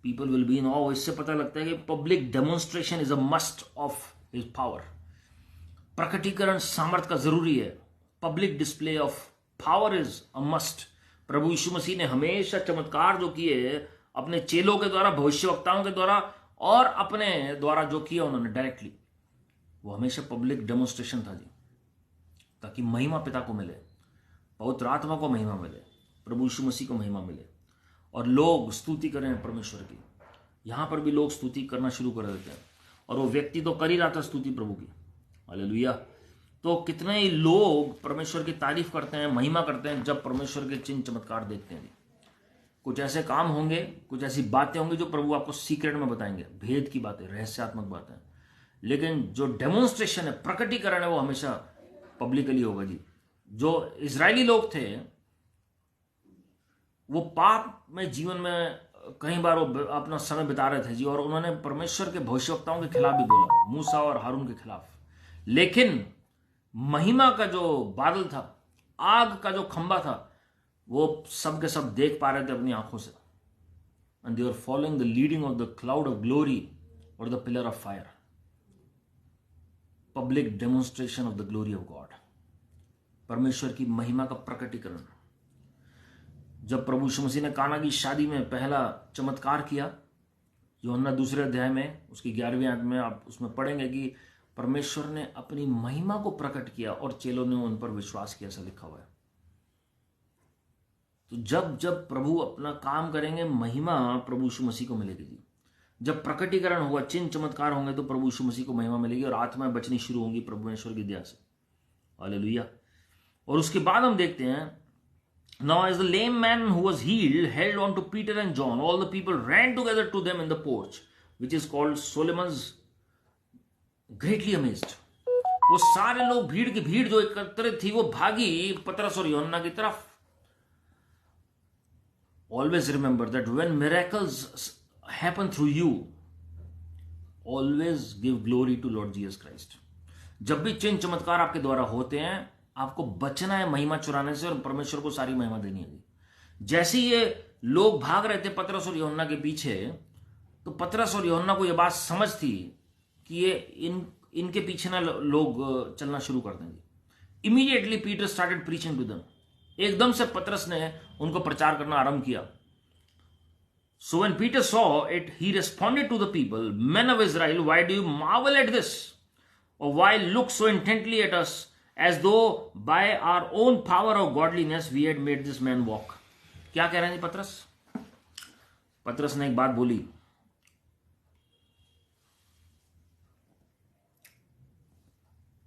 people will be in awe. इससे पता लगता है कि public demonstration is a must of his power. प्रकटीकरण सामर्थ का जरूरी है। Public display of power is a must. प्रभु यीशु मसीह ने हमेशा चमत्कार जो किए अपने चेलों के द्वारा, भविष्यवक्ताओं के द्वारा और अपने द्वारा जो किया उन्होंने डायरेक्टली, वो हमेशा पब्लिक डेमोन्स्ट्रेशन था जी, ताकि महिमा पिता को मिले, पवित्र आत्मा को महिमा मिले, प्रभु यीशु मसीह को महिमा मिले और लोग स्तुति करें परमेश्वर की। यहां पर भी लोग स्तुति करना शुरू कर देते हैं, और वो व्यक्ति तो कर ही रहा था स्तुति प्रभु की, हालेलुया। तो कितने ही लोग परमेश्वर की तारीफ करते हैं, महिमा करते हैं जब परमेश्वर के चिन्ह चमत्कार देखते हैं। कुछ ऐसे काम होंगे, कुछ ऐसी बातें होंगी जो प्रभु आपको सीक्रेट में बताएंगे, भेद की बातें, रहस्यात्मक बातें। लेकिन जो डेमोन्स्ट्रेशन है, प्रकटीकरण है, वो हमेशा पब्लिकली होगा जी। जो इजरायली लोग थे वो पाप में जीवन में कई बार वो अपना समय बिता रहे थे जी, और उन्होंने परमेश्वर के भविष्यवक्ताओं के खिलाफ भी बोला, मूसा और हारून के खिलाफ। लेकिन महिमा का जो बादल था, आग का जो खंबा था, वो सब के सब देख पा रहे थे अपनी आंखों से। And they are following the leading of the cloud of glory और the pillar of fire. Public demonstration of the glory of God, परमेश्वर की महिमा का प्रकटीकरण। जब प्रभु यीशु मसीह ने काना की शादी में पहला चमत्कार किया, यूहन्ना 2 अध्याय में उसकी 11वीं आयत में आप उसमें पढ़ेंगे कि परमेश्वर ने अपनी महिमा को प्रकट किया और चेलों ने उन पर विश्वास किया, ऐसा लिखा हुआ है। तो जब जब प्रभु अपना काम करेंगे, महिमा प्रभु यीशु मसीह को मिलेगी जी। जब प्रकटीकरण होगा, चिन्ह चमत्कार होंगे, तो प्रभु यीशु मसीह को महिमा मिलेगी और आत्माएं बचनी शुरू होंगी परमेश्वर की दया से, हालेलुया। और उसके बाद हम देखते हैं, now as the lame man who was healed held on to Peter and John, all the people ran together to them in the porch, which is called Solomon's, greatly amazed. वो सारे लोग, भीड़ की भीड़ जो एकत्रित थी, वो भागी पतरस और यूहन्ना की तरफ। Always remember that when miracles happen through you, always give glory to Lord Jesus Christ. जब भी चिन्ह चमत्कार आपके द्वारा होते हैं, आपको बचना है महिमा चुराने से और परमेश्वर को सारी महिमा देनी है। जैसे ये लोग भाग रहे थे पतरस और यूहन्ना के पीछे, तो पतरस और यूहन्ना को यह बात समझ थी कि ये इनके पीछे ना लोग चलना शुरू कर देंगे। Immediately Peter started preaching to them. एकदम से पतरस ने उनको प्रचार करना आरंभ किया। So when Peter saw it, he responded to the people, men of Israel, why do you marvel at this, और why look so intently at us, as though by our own power of godliness we had made this man walk. क्या कह रहे हैं पतरस? पतरस ने एक बात बोली,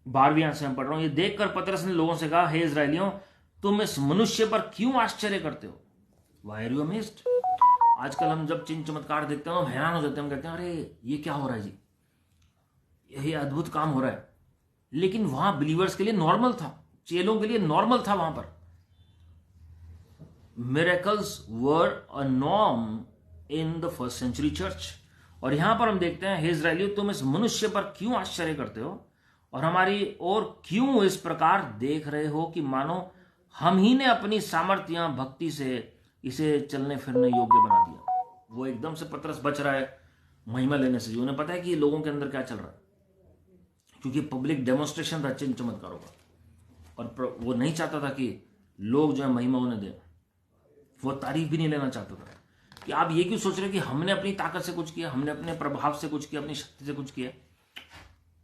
12वीं आयत से मैं पढ़ रहा हूं। ये देखकर पतरस ने लोगों से कहा, हे इजराइलियों, तुम इस मनुष्य पर क्यों आश्चर्य करते हो? Why are you amazed? आजकल हम जब चिन्ह चमत्कार देखते हैं हम हैरान हो जाते हैं, हम कहते हैं अरे ये क्या हो रहा है जी, यही अद्भुत काम हो रहा है। लेकिन वहां बिलीवर्स के लिए नॉर्मल था, चेलों के लिए नॉर्मल था। वहां पर miracles were a norm in the first century church. और यहां पर हम देखते हैं, हे इजराइलियों, तुम इस मनुष्य पर क्यों आश्चर्य करते हो और हमारी ओर क्यों इस प्रकार देख रहे हो कि मानो हम ही ने अपनी सामर्थ्य या भक्ति से इसे चलने फिरने योग्य बना दिया। वो एकदम से पतरस बच रहा है महिमा लेने से, उन्हें पता है कि लोगों के अंदर क्या चल रहा है। क्योंकि पब्लिक डेमोन्स्ट्रेशन था चिन्ह चमत्कारों का, और वो नहीं चाहता था कि लोग जो है महिमा उन्हें दें, वो तारीफ भी नहीं लेना चाहता था कि आप ये क्यों सोच रहे कि हमने अपनी ताकत से कुछ किया, हमने अपने प्रभाव से कुछ किया, अपनी शक्ति से कुछ किया।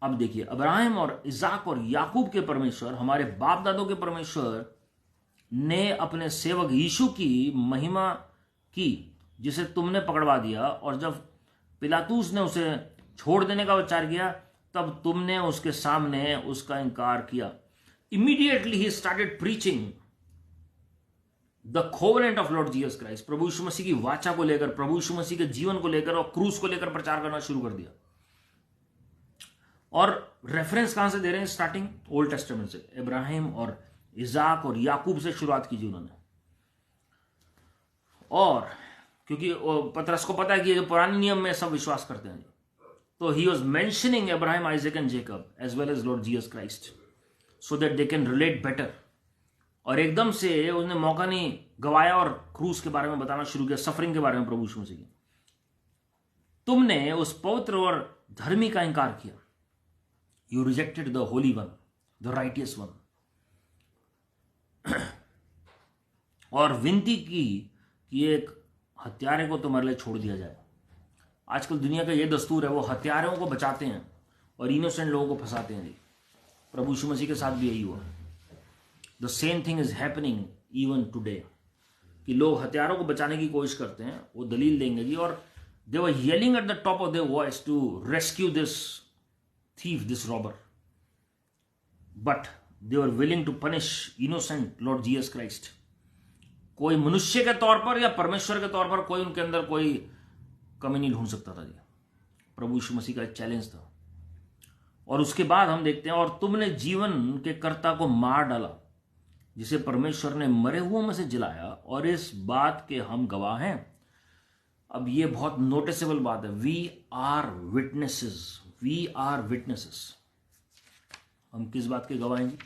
अब देखिए, अब्राहम और इसाक और याकूब के परमेश्वर, हमारे बाप दादों के परमेश्वर ने अपने सेवक यीशु की महिमा की, जिसे तुमने पकड़वा दिया, और जब पिलातूस ने उसे छोड़ देने का विचार किया तब तुमने उसके सामने उसका इनकार किया। Immediately he started preaching the covenant of Lord Jesus Christ. प्रभु यीशु मसीह की वाचा को लेकर, प्रभु यीशु मसीह के जीवन को लेकर और क्रूस को लेकर प्रचार करना शुरू कर दिया। और रेफरेंस कहां से दे रहे हैं? स्टार्टिंग ओल्ड टेस्टामेंट से, इब्राहिम और इसाक और याकूब से शुरुआत कीजिए उन्होंने। और क्योंकि पतरस को पता है कि ये जो पुराने नियम में सब विश्वास करते हैं, तो he was mentioning Abraham, Isaac and Jacob as well as Lord Jesus Christ, so that they can relate better. और एकदम से उसने मौका नहीं गवाया और क्रूस के बारे में बताना शुरू किया, सफरिंग के बारे में प्रभु यीशु मसीह की। तुमने उस पवित्र और धर्मी का इनकार किया। You rejected the Holi one, the righteous one, और विनती की कि एक हत्यारे को तुम्हारे लिए छोड़ दिया जाए। आजकल दुनिया का यह दस्तूर है, वो हत्यारों को बचाते हैं और इनोसेंट लोगों को फंसाते हैं जी। प्रभु यीशु मसीह के साथ भी यही हुआ। The same thing is happening even today, कि लोग हत्यारों को बचाने की कोशिश करते हैं, वो दलील देंगे जी, और they were yelling at the top of their voice to rescue this thief, this robber, but they were willing to punish innocent Lord Jesus Christ. कोई मनुष्य के तौर पर या परमेश्वर के तौर पर कोई उनके अंदर कोई कमी नहीं ढूंढ सकता था जी। प्रभु यीशु मसीह का एक चैलेंज था। और उसके बाद हम देखते हैं, और तुमने जीवन के कर्ता को मार डाला, जिसे परमेश्वर ने मरे हुओं में से जिलाया, और इस बात के हम गवाह हैं। अब ये बहुत नोटिसेबल बात है। We are witnesses, we are witnesses. हम किस बात के गवाह हैं जी?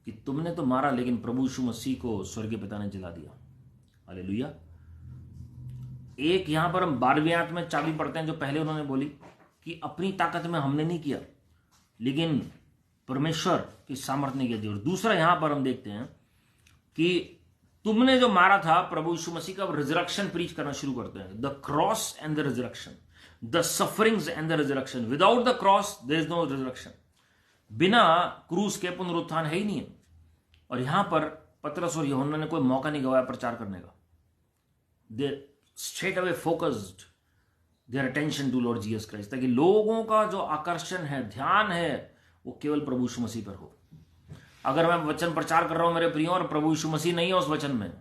कि तुमने तो मारा, लेकिन प्रभु यीशु मसीह को स्वर्गीय पिता ने जिला दिया। हालेलुया। एक यहां पर हम 12वीं आयत में चाबी पढ़ते हैं, जो पहले उन्होंने बोली कि अपनी ताकत में हमने नहीं किया, लेकिन परमेश्वर की सामर्थ्य ने किया दी। और दूसरा यहां पर हम देखते हैं कि तुमने जो मारा था प्रभु यीशु मसीह का, रिजरेक्शन प्रीच करना शुरू करते हैं। The cross and the resurrection, the sufferings and the resurrection. Without the cross there is no resurrection. बिना क्रूस के पुनरुत्थान है ही नहीं है। और यहां पर पतरस और यूहन्ना ने कोई मौका नहीं गवाया प्रचार करने का। They straight away focused their attention to Lord Jesus Christ, ताकि लोगों का जो आकर्षण है, ध्यान है, वो केवल प्रभु यीशु मसीह पर हो। अगर मैं वचन प्रचार कर रहा हूं मेरे प्रियो, और प्रभु यीशु मसीह नहीं है उस वचन में,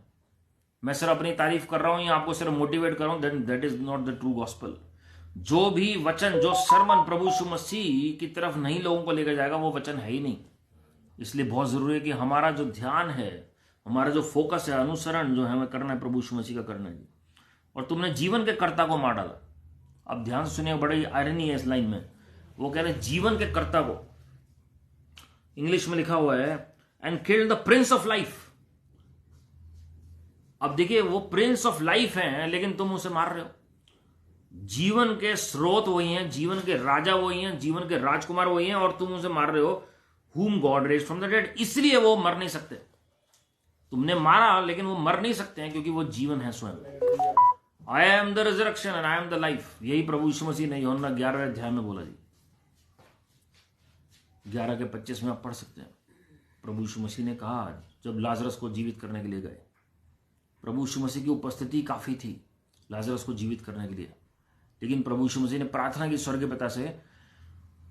मैं सिर्फ अपनी तारीफ कर रहा हूं या आपको सिर्फ मोटिवेट कर रहा हूं, then that is not the true gospel. जो भी वचन, जो सरमन प्रभु यीशु मसीह की तरफ नहीं लोगों को लेकर जाएगा, वो वचन है ही नहीं। इसलिए बहुत जरूरी है कि हमारा जो ध्यान है, हमारा जो फोकस है, अनुसरण जो है हमें करना है, प्रभु यीशु मसीह का करना है। और तुमने जीवन के कर्ता को मार डाला। अब ध्यान से सुनिए, बड़ी आयरनी है इस लाइन में। वो कह रहे हैं जीवन के कर्ता को, इंग्लिश में लिखा हुआ है and killed the Prince of life. अब देखिए, वो प्रिंस ऑफ लाइफ है, लेकिन तुम उसे मार रहे हो। जीवन के स्रोत वही हैं, जीवन के राजा वही हैं, जीवन के राजकुमार वही हैं, और तुम उसे मार रहे हो। whom God raised from the dead। इसलिए वो मर नहीं सकते। तुमने मारा, लेकिन वो मर नहीं सकते हैं, क्योंकि वो जीवन है स्वयं। I am the resurrection and I am the life. यही प्रभु यीशु मसीह ने यूहन्ना 11वें अध्याय में बोला जी। 11 के 25 में आप पढ़ सकते हैं। प्रभु यीशु मसीह ने कहा, जब लाजरस को जीवित करने के लिए गए, प्रभु यीशु मसीह की उपस्थिति काफी थी लाजरस को जीवित करने के लिए, लेकिन प्रभु यीशु मसीह ने प्रार्थना की स्वर्गीय पिता से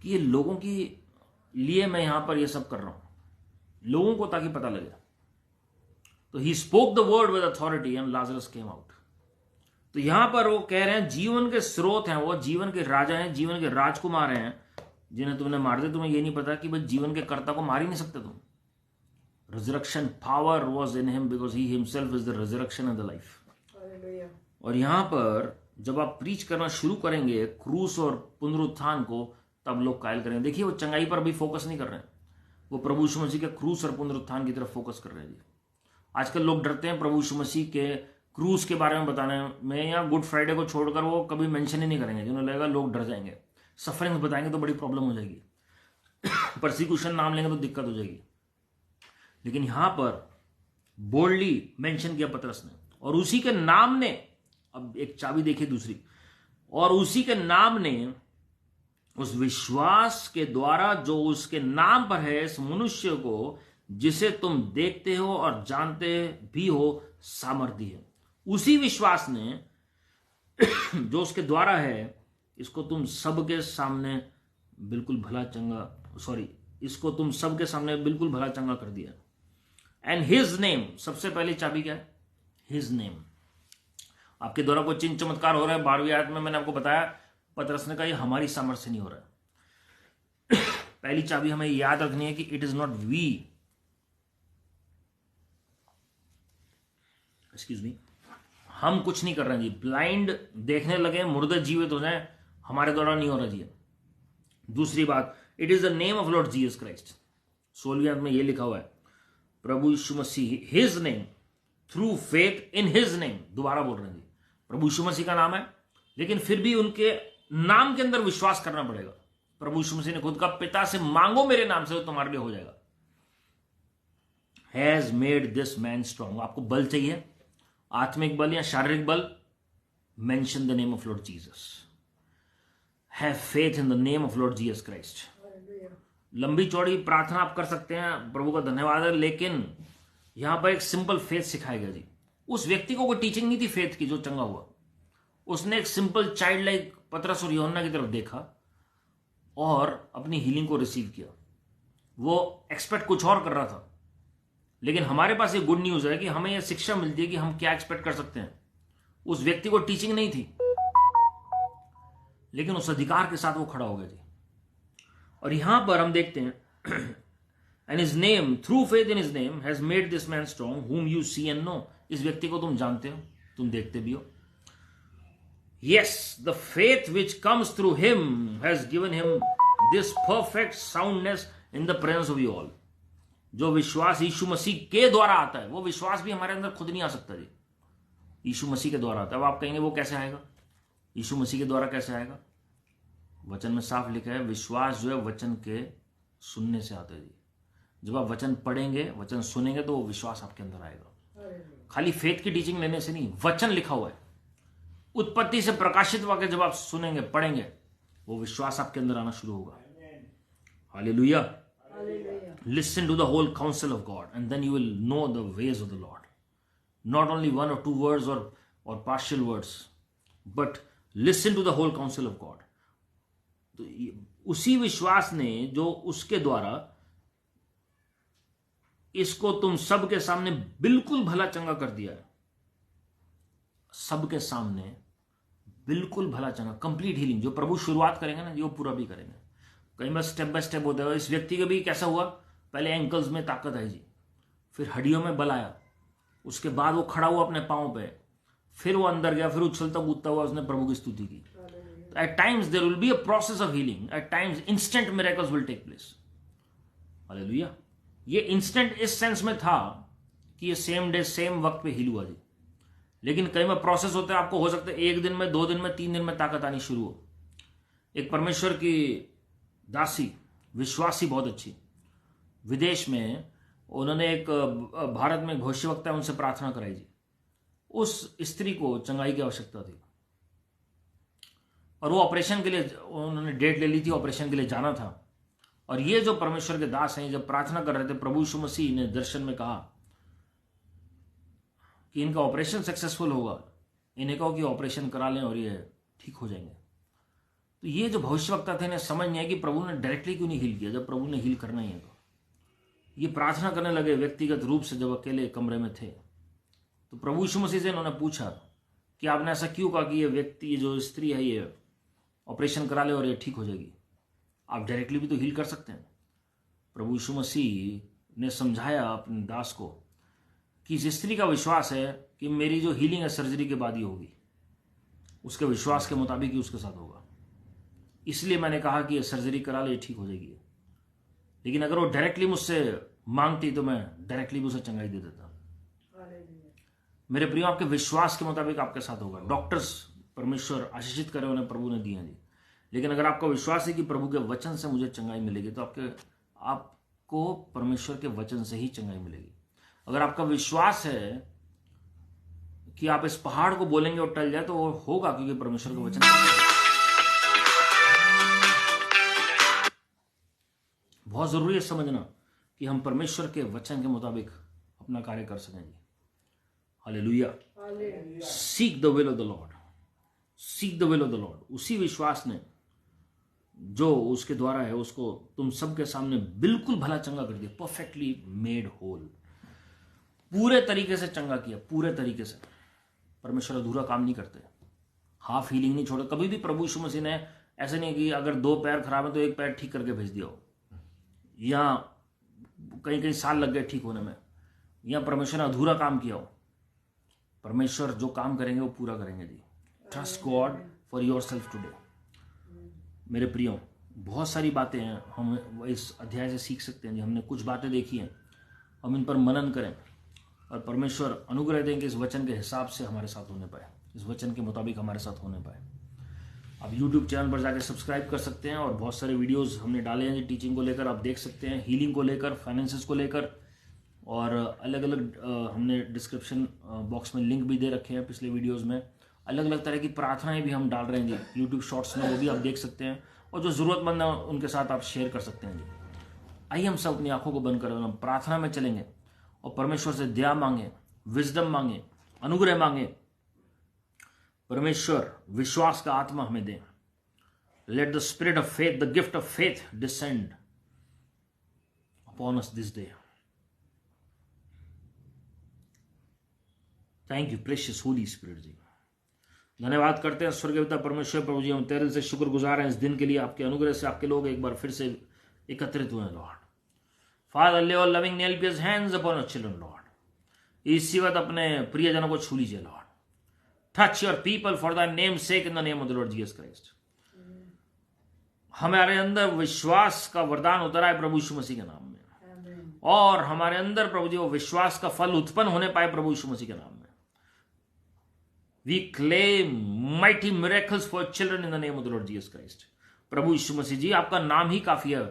कि ये लोगों की लिए मैं यहां पर ये सब कर रहा हूं, लोगों को ताकि पता लगे। तो he spoke the word with authority and Lazarus came out. तो यहां पर वो कह रहे हैं जीवन के स्रोत हैं, वो जीवन के राजा हैं, जीवन के राजकुमार हैं, जिन्हें तुमने मार दिया। तुम्हें ये नहीं पता कि भाई जीवन के कर्ता को मार ही नहीं सकते तुम। Resurrection power was in him because he himself is the resurrection and the life. और यहां पर जब आप प्रीच करना शुरू करेंगे क्रूस और पुनरुत्थान को, तब लोग कायल करेंगे। देखिए, वो चंगाई पर अभी फोकस नहीं कर रहे हैं, वो प्रभु यीशु मसीह के क्रूस और पुनरुत्थान की तरफ फोकस कर रहे हैं। आजकल लोग डरते हैं प्रभु यीशु मसीह के क्रूस के बारे में बताने में, या गुड फ्राइडे को छोड़कर वो कभी मेंशन ही नहीं करेंगे। जिन्हें लगेगा लोग डर जाएंगे, सफरिंग बताएंगे तो बड़ी प्रॉब्लम हो जाएगी। परसिक्यूशन नाम लेंगे तो दिक्कत हो जाएगी, लेकिन यहां पर बोल्डली मेंशन किया पतरस ने, और उसी के नाम ने, अब एक चाबी देखिए दूसरी, और उसी के नाम ने, उस विश्वास के द्वारा जो उसके नाम पर है, इस मनुष्य को जिसे तुम देखते हो और जानते भी हो सामर्थ्य है। उसी विश्वास ने जो उसके द्वारा है, इसको तुम सबके सामने बिल्कुल भला चंगा, इसको तुम सबके सामने बिल्कुल भला चंगा कर दिया। एंड हिज नेम, सबसे पहली चाबी क्या है? His name. आपके द्वारा कोई चिन्ह चमत्कार हो रहा है, 12वीं आयत में मैंने आपको बताया, पतरस ने कहा ये हमारी सामर्थ्य से नहीं हो रहा है। पहली चाबी हमें याद रखनी है कि it is not we, excuse me, हम कुछ नहीं कर रहे हैं जी। ब्लाइंड देखने लगे, मुर्दे जीवित हो जाए, हमारे द्वारा नहीं हो रहा जी। दूसरी बात, it is the name of Lord Jesus Christ. 16वीं में यह लिखा हुआ है, प्रभु यीशु मसीह, his name, through faith in his name. दोबारा बोल रहे हैं जी, प्रभु यीशु मसीह का नाम है, लेकिन फिर भी उनके नाम के अंदर विश्वास करना पड़ेगा। प्रभु यीशु मसीह ने खुद कहा, पिता से मांगो मेरे नाम से, वो तुम्हारे लिए हो जाएगा। Has made this man strong. आपको बल चाहिए, आत्मिक बल या शारीरिक बल, mention the name of Lord Jesus, have faith in the name of Lord Jesus Christ. लंबी चौड़ी प्रार्थना आप कर सकते हैं, प्रभु का धन्यवाद है, लेकिन यहां पर एक सिंपल फेथ सिखाया गया जी। उस व्यक्ति को कोई टीचिंग नहीं थी फेथ की जो चंगा हुआ, उसने एक सिंपल चाइल्ड लाइक पतरस और यूहन्ना की तरफ देखा और अपनी हीलिंग को रिसीव किया। वो एक्सपेक्ट कुछ और कर रहा था, लेकिन हमारे पास ये गुड न्यूज है कि हमें यह शिक्षा मिलती है कि हम क्या एक्सपेक्ट कर सकते हैं। उस व्यक्ति को टीचिंग नहीं थी, लेकिन उस अधिकार के साथ वो खड़ा हो गया जी। और यहां पर हम देखते हैं, and his name, through faith in his name, has made this man strong whom you see and know. इस व्यक्ति को तुम जानते हो, तुम देखते भी हो। Yes, the faith which comes through him has given him this perfect soundness in the presence of you all. जो विश्वास यीशु मसीह के द्वारा आता है, वो विश्वास भी हमारे अंदर खुद नहीं आ सकता जी, यीशु मसीह के द्वारा आता है। अब आप कहेंगे वो कैसे आएगा, यीशु मसीह के द्वारा कैसे आएगा? वचन में साफ लिखा है, विश्वास जो है वचन के सुनने से आता है जी। जब आप वचन पढ़ेंगे, वचन सुनेंगे, तो वो विश्वास आपके अंदर आएगा। खाली फेथ की टीचिंग लेने से नहीं, वचन लिखा हुआ है, उत्पत्ति से प्रकाशित वाक्य जब आप सुनेंगे, पढ़ेंगे, वो विश्वास आपके अंदर आना शुरू होगा। Hallelujah. Listen to the whole counsel of God, and then you will know the ways of the Lord. Not only one or two words or partial words, but listen to the whole counsel of God. तो उसी विश्वास ने जो उसके द्वारा इसको तुम सबके सामने बिल्कुल भला चंगा कर दिया है। सबके सामने बिल्कुल भला चंगा, कंप्लीट हीलिंग। जो प्रभु शुरुआत करेंगे ना, जो पूरा भी करेंगे। कई बार स्टेप बाय स्टेप होता है। इस व्यक्ति का भी कैसा हुआ, पहले एंकल्स में ताकत आई जी, फिर हड्डियों में बल आया, उसके बाद वो खड़ा हुआ अपने पांव पे, फिर वो अंदर गया, फिर उछलता कूदता हुआ उसने प्रभु की स्तुति की। At times there will be a process of healing, at times instant miracles will take place. Hallelujah. ये इंस्टेंट इस सेंस में था कि ये सेम डे सेम वक्त पे हील हुआ जी, लेकिन कई बार प्रोसेस होते हैं। आपको हो सकता है 1 दिन में, 2 दिन में, 3 दिन में ताकत आनी शुरू हो। एक परमेश्वर की दासी, विश्वासी, बहुत अच्छी, विदेश में, उन्होंने एक भारत में भविष्यवक्ता है, उनसे प्रार्थना कराई जी। उस स्त्री को चंगाई की आवश्यकता थी और वो ऑपरेशन के लिए, उन्होंने डेट ले ली थी, ऑपरेशन के लिए जाना था। और ये जो परमेश्वर के दास हैं, जब प्रार्थना कर रहे थे, प्रभु यीशु मसीह ने दर्शन में कहा कि इनका ऑपरेशन सक्सेसफुल होगा, इन्हें कहो कि ऑपरेशन करा लें और ये ठीक हो जाएंगे। तो ये जो भविष्यवक्ता थे, इन्हें समझ नहीं आया कि प्रभु ने डायरेक्टली क्यों नहीं हील किया, जब प्रभु ने हील करना ही है। तो ये प्रार्थना करने लगे व्यक्तिगत रूप से, जब अकेले कमरे में थे। तो प्रभु यीशु मसीह से इन्होंने पूछा कि आपने ऐसा क्यों कहा कि ये व्यक्ति, ये जो स्त्री है, ये ऑपरेशन करा ले और ये ठीक हो जाएगी? आप डायरेक्टली भी तो हील कर सकते हैं। प्रभु यीशु मसीह ने समझाया अपने दास को कि इस स्त्री का विश्वास है कि मेरी जो हीलिंग है सर्जरी के बाद ही होगी, उसके विश्वास के मुताबिक ही उसके साथ होगा, इसलिए मैंने कहा कि ये सर्जरी करा ले, ठीक हो जाएगी। लेकिन अगर वो डायरेक्टली मुझसे मांगती तो मैं डायरेक्टली भी उसे चंगाई दे देता। मेरे प्रियो, आपके विश्वास के मुताबिक आपके साथ होगा। डॉक्टर्स परमेश्वर आशीषित करे, उन्हें प्रभु ने दिए जी, लेकिन अगर आपका विश्वास है कि प्रभु के वचन से मुझे चंगाई मिलेगी, तो आपको परमेश्वर के वचन से ही चंगाई मिलेगी। अगर आपका विश्वास है कि आप इस पहाड़ को बोलेंगे और टल जाए, तो वो होगा, क्योंकि परमेश्वर का वचन बहुत जरूरी है समझना कि हम परमेश्वर के वचन के मुताबिक अपना कार्य कर सकें जी। हालेलुया। Seek the will of the Lord, seek the will of the Lord. उसी विश्वास ने जो उसके द्वारा है उसको तुम सबके सामने बिल्कुल भला चंगा कर दिया, परफेक्टली मेड होल, पूरे तरीके से चंगा किया, पूरे तरीके से। परमेश्वर अधूरा काम नहीं करते, हाफ हीलिंग नहीं छोड़े कभी भी। प्रभु यीशु मसीह ने ऐसे नहीं कि अगर 2 पैर खराब है तो 1 पैर ठीक करके भेज दिया हो, या कहीं साल लग गए ठीक होने में, या परमेश्वर ने अधूरा काम किया हो। परमेश्वर जो काम करेंगे वो पूरा करेंगे जी। Trust God for your yourself. मेरे प्रियो, बहुत सारी बातें हैं हम इस अध्याय से सीख सकते हैं जी। हमने कुछ बातें देखी हैं, हम इन पर मनन करें और परमेश्वर अनुग्रह दें कि इस वचन के हिसाब से हमारे साथ होने पाए, इस वचन के मुताबिक हमारे साथ होने पाए। आप YouTube चैनल पर जाकर सब्सक्राइब कर सकते हैं और बहुत सारे वीडियोस हमने डाले हैं जी टीचिंग को लेकर, आप देख सकते हैं, हीलिंग को लेकर, फाइनेंसेस को लेकर, और अलग अलग हमने डिस्क्रिप्शन बॉक्स में लिंक भी दे रखे हैं पिछले वीडियोस में। अलग अलग तरह की प्रार्थनाएं भी हम डाल रहे हैं जी YouTube शॉर्ट्स में, वो भी आप देख सकते हैं, और जो ज़रूरतमंद है उनके साथ आप शेयर कर सकते हैं जी। आइए हम सब अपनी आंखों को बंद करें, हम प्रार्थना में चलेंगे और परमेश्वर से दया मांगे, विजडम मांगे, अनुग्रह मांगे। परमेश्वर विश्वास का आत्मा हमें दे। Let the spirit of faith, the gift of faith descend upon us this day. Thank you precious Holy Spirit ji. धन्यवाद करते हैं स्वर्गीय पिता परमेश्वर। प्रभु जी हम तेरे से शुक्रगुजार हैं इस दिन के लिए, आपके अनुग्रह से आपके लोग एक बार फिर से एकत्रित हुए हैं Lord. Father lay your loving nail pierced hands upon your children Lord. इसी वक्त अपने प्रियजनों को छू लीजिए Lord. Touch your people for the name sake in the name of the Lord Jesus Christ. हमारे अंदर विश्वास का वरदान उतरा है प्रभु यीशु मसीह के नाम में, और हमारे अंदर प्रभु जी वो विश्वास का फल उत्पन्न होने पाए प्रभु यीशु मसीह के नाम में। We claim mighty miracles for children in the name of the Lord Jesus Christ. प्रभु यीशु मसीह जी आपका नाम ही काफी है।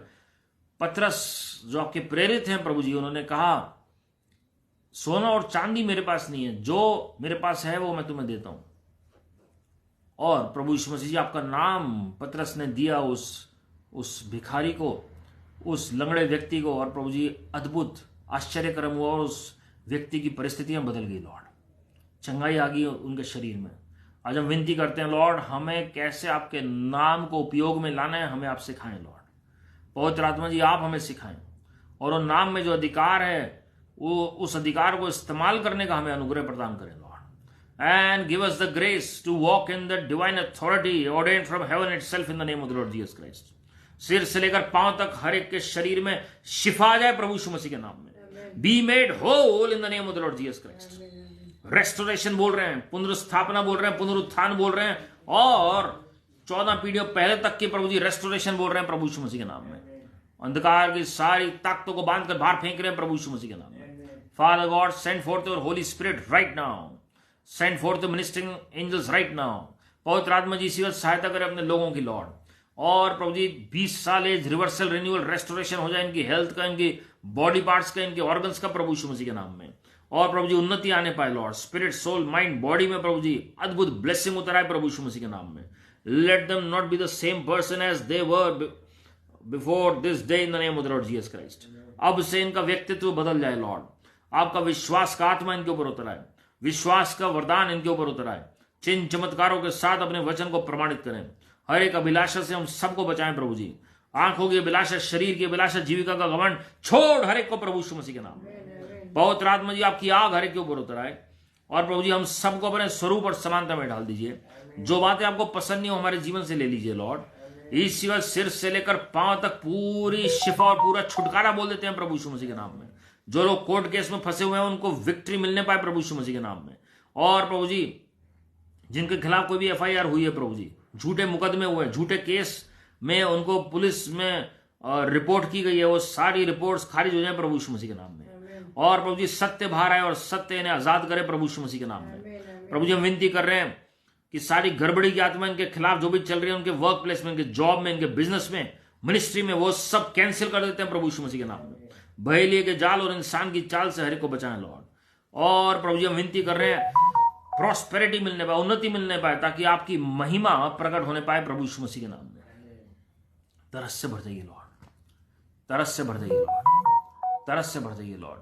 पतरस जो आपके प्रेरित हैं प्रभु जी, उन्होंने कहा सोना और चांदी मेरे पास नहीं है, जो मेरे पास है वो मैं तुम्हें देता हूं। और प्रभु यीशु मसीह जी आपका नाम पतरस ने दिया उस भिखारी को, उस लंगड़े व्यक्ति को, और प्रभु जी अद्भुत आश्चर्यकर्म हुआ और उस व्यक्ति की परिस्थितियां बदल गई लॉर्ड। चंगाई आ गई उनके शरीर में। आज हम विनती करते हैं लॉर्ड, हमें कैसे आपके नाम को उपयोग में लाना है, हमें आप सिखाएं लॉर्ड। पवित्र आत्मा जी आप हमें सिखाएं, और उन नाम में जो अधिकार है वो उस अधिकार को इस्तेमाल करने का हमें अनुग्रह प्रदान करें Lord. And give us the grace to walk in the divine authority ordained from heaven itself in the name of the Lord Jesus Christ. सिर से लेकर पांव तक हर एक के शरीर में शिफा आ जाए प्रभु यीशु मसीह के नाम में। Be made whole in the name of the Lord Jesus Christ. Restoration बोल रहे हैं, पुनरुस्थापना बोल रहे हैं, पुनरुत्थान बोल रहे हैं, और 14 पीढ़ियों पहले तक के प्रभु जी रेस्टोरेशन बोल रहे हैं प्रभु यीशु मसीह के नाम में। अंधकार की सारी ताकतों को बांध कर बाहर फेंक रहे हैं प्रभु यीशु मसीह के नाम में। Father God, send forth your Holy Spirit right now. Send forth the ministering angels right now. पवित्र आत्मा जी इसी वक्त सहायता करें अपने लोगों की लॉर्ड। और प्रभु जी 20 साल एज रिवर्सल रिन्यूअल रेस्टोरेशन हो जाए इनकी हेल्थ का, इनकी बॉडी पार्ट्स का, इनके ऑर्गन्स का प्रभु यीशु मसीह के नाम में। और प्रभु जी उन्नति आने पाए Lord, spirit soul mind body में प्रभु जी अद्भुत ब्लेसिंग उतराए प्रभु यीशु मसीह के नाम में। Let them not be the same person as they were before this day in the name of the Lord Jesus Christ. अब से इनका व्यक्तित्व बदल जाए लॉर्ड। आपका विश्वास का आत्मा इनके ऊपर उतरा है, विश्वास का वरदान इनके ऊपर उतरा है। चिन्ह चमत्कारों के साथ अपने वचन को प्रमाणित करें। हर एक अभिलाषा से हम सबको बचाएं प्रभु जी। आंखों की अभिलाषा, शरीर की अभिलाषा, जीविका का घमंड छोड़ हर एक को प्रभु यीशु मसीह के नाम में। पवित्र आत्मा जी आपकी आग हर एक के ऊपर उतराए, और प्रभु जी हम सबको अपने स्वरूप और समानता में डाल दीजिए। जो बातें आपको पसंद नहीं हो हमारे जीवन से ले लीजिए लॉर्ड। इस वक्त सिर से लेकर पांव तक पूरी शिफा और पूरा छुटकारा बोल देते हैं प्रभु यीशु मसीह के नाम में। जो लोग कोर्ट केस में फंसे हुए हैं उनको विक्ट्री मिलने पाए प्रभु यीशु मसीह के नाम में। और प्रभु जी जिनके खिलाफ कोई भी एफआईआर हुई है प्रभु जी, झूठे मुकदमे हुए, झूठे केस में उनको पुलिस में रिपोर्ट की गई है, वो सारी रिपोर्ट्स खारिज हो जाए प्रभु यीशु मसीह के नाम में। और प्रभु जी सत्य बाहर आए और सत्य इन्हें आजाद करे प्रभु यीशु मसीह के नाम में। प्रभु जी हम विनती कर रहे हैं कि सारी गड़बड़ी की आत्मा इनके खिलाफ जो भी चल रही है, उनके वर्क प्लेस में, इनके जॉब में, इनके बिजनेस में, मिनिस्ट्री में, वो सब कैंसिल कर देते हैं प्रभु यीशु मसीह के नाम में। बहेलिए के जाल और इंसान की चाल से हर एक को बचाएं लॉर्ड। और प्रभु जी हम विनती कर रहे हैं प्रॉस्पेरिटी मिलने पाए, उन्नति मिलने पाए, ताकि आपकी महिमा प्रकट होने पाए प्रभु यीशु मसीह के नाम में। तरस से भर जाइए लॉर्ड, तरस से भर जाइए लॉर्ड, तरस से भर जाइए लॉर्ड।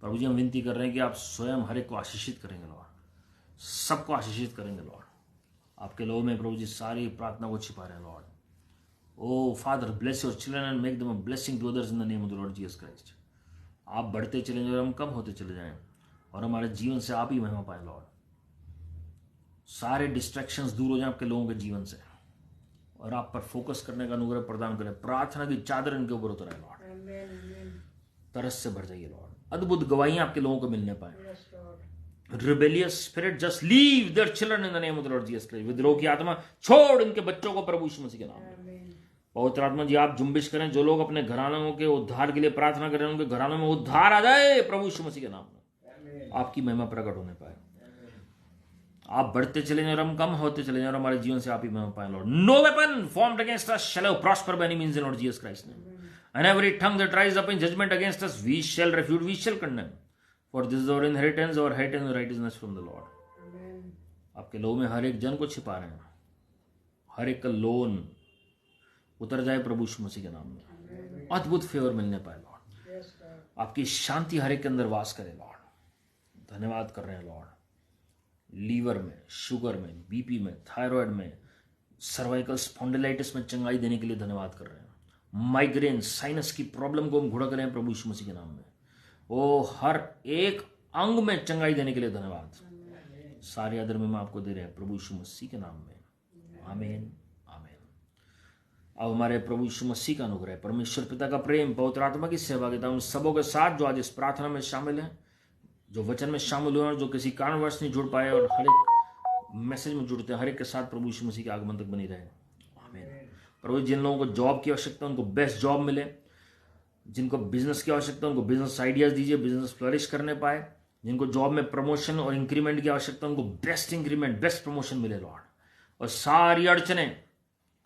प्रभु जी हम विनती कर रहे हैं कि आप स्वयं हर एक को आशीषित करेंगे लॉर्ड, सबको आशीषित करेंगे लॉर्ड। आपके लोगों में प्रभु जी सारी प्रार्थना को छिपा रहे हैं Lord. O father bless your children and make them a blessing to others in the name of the Lord Jesus Christ. आप बढ़ते चले जाएं और हम कम होते चले जाएं, और हमारे जीवन से आप ही महिमा पाए लॉर्ड। सारे डिस्ट्रैक्शंस दूर हो जाएं आपके लोगों के जीवन से, और आप पर फोकस करने का अनुग्रह प्रदान करें। प्रार्थना की चादर इनके ऊपर उतर आए लॉर्ड। तरस से भर जाइए लॉर्ड। अद्भुत गवाहियां आपके लोगों को मिलने पाए। Rebellious spirit just leave their children in the name of the Lord Jesus Christ. विद्रोह की आत्मा छोड़ इनके बच्चों को प्रभु यीशु मसीह के नाम में। पवित्र आत्मा जी आप जुम्बिश करें। जो लोग अपने घरानों के उद्धार के लिए प्रार्थना करें, उनके घरानों में उद्धार आ जाए प्रभु यीशु मसीह के नाम में। आपकी महिमा प्रकट होने पाए। आप बढ़ते चले जाएं और हम कम होते चले जाएं, और हमारे जीवन से आप ही महिमा पाए Lord. No weapon formed against us shall prosper by any means in Lord Jesus Christ name. And every tongue that rises up in judgment against us, we shall refute, we shall condemn. For this is our inheritance and righteousness from the Lord. आपके लोगों में हर एक जन को छिपा रहे हैं। हर एक का लोन उतर जाए प्रभु यीशु मसीह के नाम में। अद्भुत फेवर मिलने पाए लॉर्ड। आपकी शांति हर एक के अंदर वास करे लॉर्ड। धन्यवाद कर रहे हैं लॉर्ड। लीवर में, शुगर में, बीपी में, थायराइड में, सर्वाइकल स्पॉन्डिलाइटिस में चंगाई देने के लिए धन्यवाद कर रहे हैं। माइग्रेन, साइनस की प्रॉब्लम को हम घुड़ा करें प्रभु यीशु मसीह के नाम में। ओ हर एक अंग में चंगाई देने के लिए धन्यवाद। सारे आदर में आपको दे रहे हैं प्रभु यीशु मसीह के नाम में। आमीन, आमीन। अब हमारे प्रभु यीशु मसीह का अनुग्रह, परमेश्वर पिता का प्रेम, पवित्र आत्मा की सहभागिता उन सबों के साथ जो आज इस प्रार्थना में शामिल हैं, जो वचन में शामिल हुए और जो किसी कारणवश नहीं जुड़ पाए, और हर एक मैसेज में जुड़ते हैं, हर एक के साथ प्रभु यीशु मसीह के आगमन तक बनी रहे। आमीन। प्रभु जिन लोगों को जॉब की आवश्यकता है उनको बेस्ट जॉब मिले, जिनको बिजनेस की आवश्यकता है उनको बिजनेस आइडियाज दीजिए, बिजनेस फ्लरिश करने पाए। जिनको जॉब में प्रमोशन और इंक्रीमेंट की आवश्यकता है उनको बेस्ट इंक्रीमेंट, बेस्ट प्रमोशन मिले लॉर्ड। और सारी अड़चने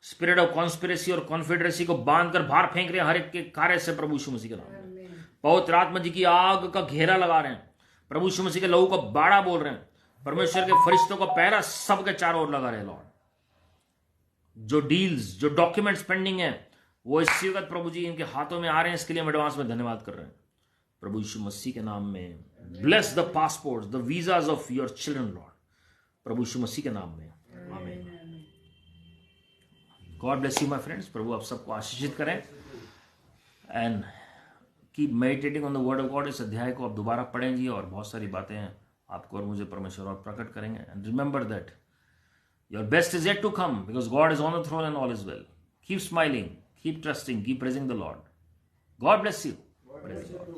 स्पिरिट ऑफ कॉन्स्पिरेसी और कॉन्फेडरेसी को बांधकर बाहर फेंक रहे हैं हर एक के कार्य से प्रभु यीशु मसीह के नाम में। पवित्र आत्मा जी की आग का घेरा लगा रहे हैं, प्रभु यीशु मसीह के लहू को बाड़ा बोल रहे हैं। परमेश्वर के फरिश्तों का पहरा सबके चारों ओर लगा रहे लॉर्ड। जो डील्स, जो डॉक्यूमेंट्स पेंडिंग है, वो इस वक्त प्रभु जी इनके हाथों में आ रहे हैं। इसके लिए हम एडवांस में धन्यवाद कर रहे हैं प्रभु यीशु मसीह के नाम में। Bless the passport, the visas of your children Lord, प्रभु यीशु मसीह के नाम में। आमीन। God bless you my friends. प्रभु आप सबको आशीषित करें and keep meditating on the word of God. इस अध्याय को आप दोबारा पढ़ें जी, और बहुत सारी बातें हैं आपको और मुझे परमेश्वर और प्रकट करेंगे। And remember that your best is yet to come, because God is on the throne and all is well. Keep smiling, keep trusting, keep praising the Lord. God bless you. Praise God.